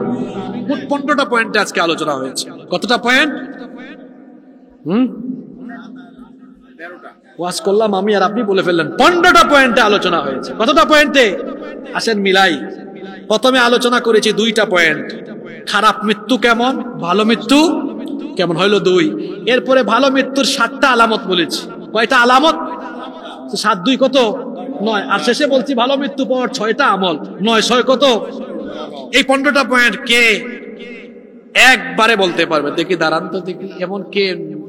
মোট 15টা পয়েন্টে আজকে আলোচনা হয়েছে। কতটা পয়েন্ট? ওয়াজ করলাম আমি আর আপনি বলে ফেললেন 15টা পয়েন্টে আলোচনা হয়েছে। কতটা পয়েন্টে? আসেন মিলাই। প্রথমে আলোচনা করেছি 2টা পয়েন্ট, খারাপ মৃত্যু কেমন, ভালো মৃত্যু কেমন, হইল 2। এরপরে ভালো মৃত্যুর 7টা আলামত বলেছি। কয়টা আলামত? 7 2 কত? 9। আর শেষে বলছি ভালো মৃত্যু পাওয়ার 6টা আমল। 9 6 কত? এই 15টা পয়েন্ট কে একবারে বলতে পারবে? দেখি দাঁড়ান তো দেখি, এমন কে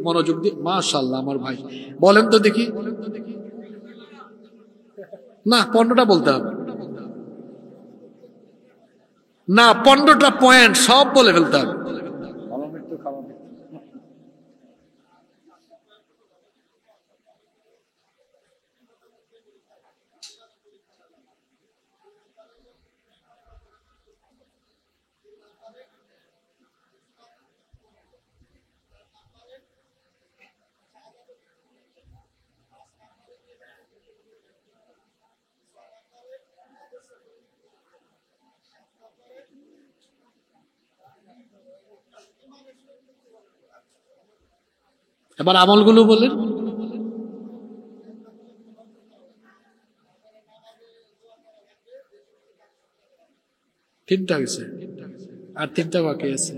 মনোযোগ দিয়ে? মাশাআল্লাহ আমার ভাই, বলেন তো দেখি। না, 15টা বলতে হবে না, 15টা পয়েন্ট সব বলে ফেলতে হবে। এবার আমলগুলো বলেন। তিনটা হয়েছে, আর তিনটা বাকি আছে।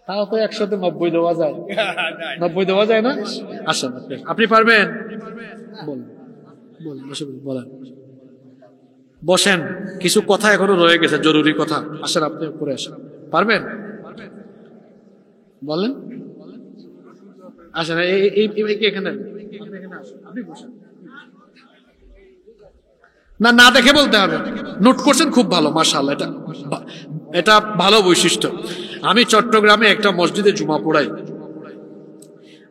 তাও তো 100-তে 90 দেওয়া যায়, 90 দেওয়া যায় না? আসেন আপনি পারবেন, বলেন বলেন, বলেন বসেন। কিছু কথা এখনো রয়ে গেছে, জরুরি কথা। আসেন আপনি উপরে আসেন, পারবেন? বলেন, আসেন এখানে, আপনি বসেন। না না দেখে বলতে হবে। নোট করছেন, খুব ভালো, মাশাআল্লাহ, এটা ভালো বৈশিষ্ট্য। আমি চট্টগ্রামে একটা মসজিদে জুমা পড়াই,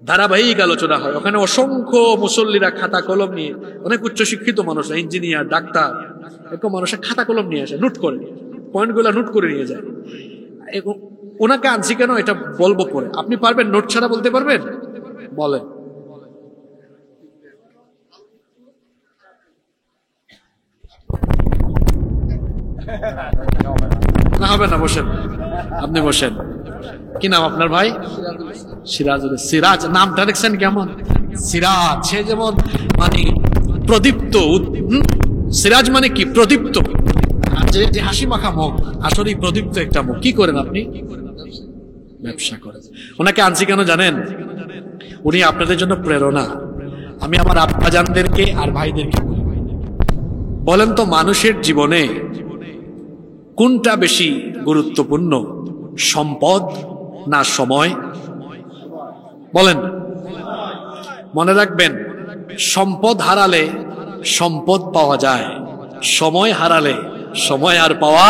ধারাবাহিক আলোচনা হয় ওখানে। অসংখ্য মুসল্লিরা খাতা কলম নিয়ে, অনেক উচ্চশিক্ষিত মানুষ, ইঞ্জিনিয়ার, ডাক্তার, এরকম মানুষের খাতা কলম নিয়ে আসে, নোট করে, পয়েন্টগুলো নোট করে নিয়ে যায়। ওনাকে আনছি কেন এটা বলবো পরে। আপনি পারবেন নোট ছাড়া বলতে পারবেন? বলেন। না হবে না, বসেন, আপনি বসেন। কি নাম আপনার ভাই? সিরাজুল। সিরাজ নামটা দেখছেন কেমন? সিরাজ, সে যেমন মানে প্রদীপ্ত। সিরাজ মানে কি? প্রদীপ্ত। যে হাসি মাখা মুখ, আসলে প্রদীপ্ত একটা মুখ। কি করেন আপনি? ব্যবসা করেন। ওনাকে আনছি কেন জানেন? উনি আপনাদের জন্য প্রেরণা। আমি আমার আব্বাজানদেরকে আর ভাইদেরকে বলেন তো, মানুষের জীবনে কোনটা বেশি গুরুত্বপূর্ণ, সম্পদ না সময়? বলেন। মনে রাখবেন, সম্পদ হারালে সম্পদ পাওয়া যায়, সময় হারালে সময় আর পাওয়া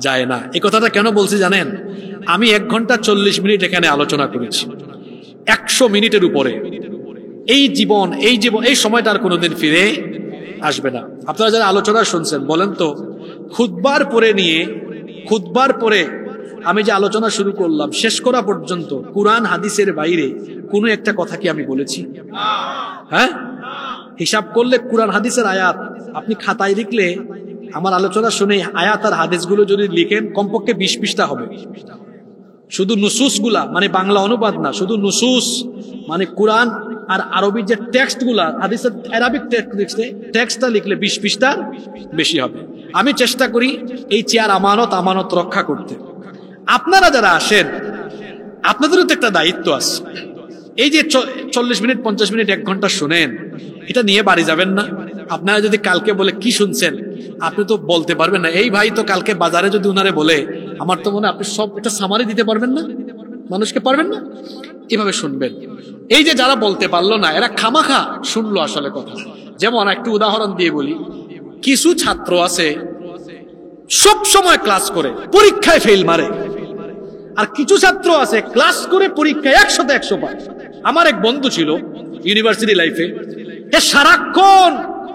যায় না। এই কথাটা কেন বলছি জানেন? আমি 1 ঘন্টা 40 মিনিট এখানে আলোচনা করেছি, 100 মিনিটের উপরে। এই জীবন এই সময়টা আর কোনোদিন ফিরে আসবে না। আপনারা যারা আলোচনা শুনছেন, বলেন তো, খুতবার পরে আমি যে আলোচনা শুরু করলাম, শেষ করা পর্যন্ত কুরআন হাদিসের বাইরে কোনো একটা কথা কি আমি বলেছি? হ্যাঁ, হিসাব করলে কুরআন হাদিসের আয়াত আপনি খাতায় লিখলে, আমার আলোচনা শুনে আয়াত আর হাদিসগুলো যদি লিখেন, কমপক্ষে 20 পৃষ্ঠা হবে। শুধু নুসুস গুলা, মানে বাংলা অনুবাদ না, শুধু নুসুস মানে কুরআন আর আরবি যে টেক্সট গুলা, হাদিসের আরবিক টেক্সটটা লিখলে 20 পৃষ্ঠার বেশি হবে। আমি চেষ্টা করি এই চেয়ার আমানত রক্ষা করতে। আপনারা যারা আসেন, আপনাদেরও তো একটা দায়িত্ব আছে। এই যে 40 মিনিট 50 মিনিট 1 ঘন্টা শুনেন, এটা নিয়ে বাড়ি যাবেন না? আপনারা যদি কালকে বলে কি শুনছেন, আপনি তো বলতে পারবেন না। এই ভাই তো কালকে বাজারে যদি উনারে বলে, আমার তো মনে হয় আপনি সব এটা সামারি দিতে পারবেন না, মানুষকে পারবেন না। এভাবে শুনবেন। এই যে যারা বলতে পারলো না, এরা খামাখা শুনলো আসলে কথা। যেমন একটু উদাহরণ দিয়ে বলি, কিছু ছাত্র আছে সব সময় ক্লাস করে, পরীক্ষায় ফেল মারে, আর কিছু ছাত্র আছে ক্লাস করে পরীক্ষায় 100-তে 100 পায়। আমার এক বন্ধু ছিল ইউনিভার্সিটি লাইফে, এ সারাক্ষণ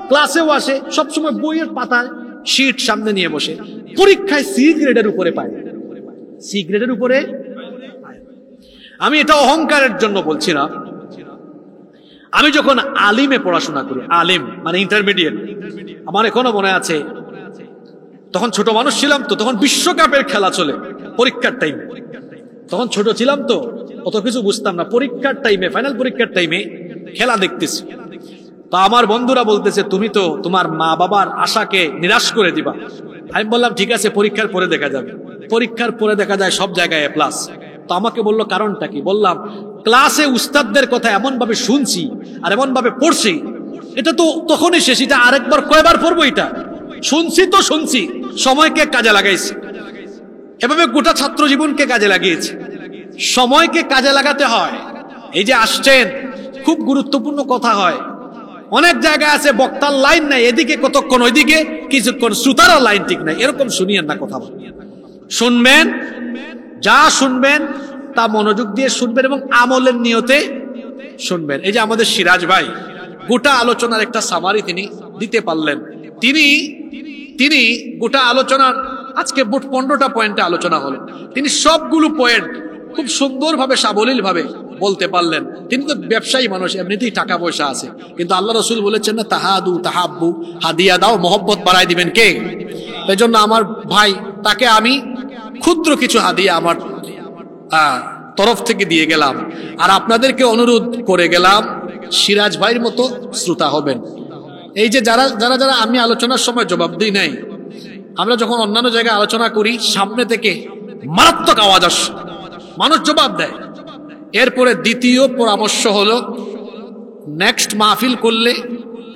ক্লাসেও আসে, সবসময় বইয়ের পাতায় শীট সামনে নিয়ে বসে, পরীক্ষায় সি গ্রেডের উপরে পায়, সি গ্রেডের উপরে। আমি এটা অহংকারের জন্য বলছি না। আমি যখন আলিমে পড়াশোনা করি, আলিম মানে ইন্টারমিডিয়েট, আমার এখনো মনে আছে, তখন ছোট মানুষ ছিলাম তো, তখন বিশ্বকাপের খেলা চলে পরীক্ষার টাইমে। তখন ছোট ছিলাম তো, অত কিছু বুঝতাম না। পরীক্ষার টাইমে, ফাইনাল পরীক্ষার টাইমে খেলা দেখতেছি। তো আমার বন্ধুরা বলতেছে, তুমি তো তোমার মা বাবার আশাকে নিরাশ করে দিবা। আমি বললাম, ঠিক আছে, পরীক্ষার পরে দেখা যাবে। পরীক্ষার পরে দেখা যায় সব জায়গায় এ প্লাস। তো আমাকে বললো, কারণটা কি? বললাম, ক্লাসে উস্তাদদের কথা এমন ভাবে শুনছি আর এমন ভাবে পড়ছি, এটা তো তখনই শেষ, এটা আরেকবার কয়বার পড়বো? এটা শুনছি তো শুনছি, সময়কে কাজে লাগাইছি। এভাবে গোটা ছাত্র জীবনকে কাজে লাগিয়েছে। সময়কে কাজে লাগাতে হয়। এই যে আসছেন, খুব গুরুত্বপূর্ণ কথা হয়। অনেক জায়গায় আছে বক্তার লাইন নাই, এদিকে কতক্ষণ, ওইদিকে কিছুক্ষণ, শ্রোতারও লাইন ঠিক নাই। এরকম শুনিয়েন না কথা। শুনবেন, যা শুনবেন তা মনোযোগ দিয়ে শুনবেন এবং আমলের নিয়তে শুনবেন। এই যে আমাদের সিরাজ ভাই গোটা আলোচনার একটা সামারি তিনি দিতে পারলেন। তিনি গোটা আলোচনার আজকে মোট 15টা পয়েন্টে আলোচনা হলো, তিনি সবগুলো পয়েন্ট খুব সুন্দরভাবে সাবলীল ভাবে বলতে পারলেন। তিনি তো ব্যবসায়ী মানুষ, এমনিতেই টাকা পয়সা আছে, কিন্তু আল্লাহ রসুল বলেছেন না তাহাদু তাহাব্বু, হাদিয়া দাও, মহব্বত বাড়াই দিবেন কে? এই জন্য আমার ভাই, তাকে আমি ক্ষুদ্র কিছু হাদিয়া আমার তরফ থেকে দিয়ে গেলাম। আর আপনাদেরকে অনুরোধ করে গেলাম, সিরাজ ভাইয়ের মতো শ্রোতা হবেন। এই যে যারা যারা যারা আমি আলোচনার সময় জবাব দিই নাই, আমরা যখন অন্যান্য জায়গায় আলোচনা করি সামনে থেকে মারাত্মক আওয়াজ আসে, মানুষ জবাব দেয়। এরপরে দ্বিতীয় পরামর্শ হলো, নেক্সট মাহফিল করলে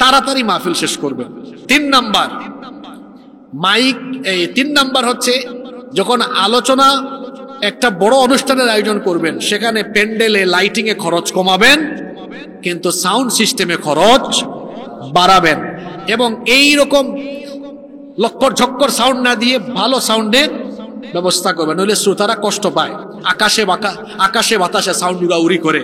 তাড়াতাড়ি মাহফিল শেষ করবেন। 3 নাম্বার মাইক, এই 3 নাম্বার হচ্ছে যখন আলোচনা একটা বড় অনুষ্ঠানের আয়োজন করবেন, সেখানে প্যান্ডেলে লাইটিং এ খরচ কমাবেন, কিন্তু সাউন্ড সিস্টেমে খরচ বাড়াবেন। এবং এই রকম লক্কর ঝক্কর সাউন্ড না দিয়ে ভালো সাউন্ডের ব্যবস্থা করবেন, নইলে শ্রোতারা কষ্ট পায়। আকাশে বাতাসে সাউন্ড উড়াউড়ি করে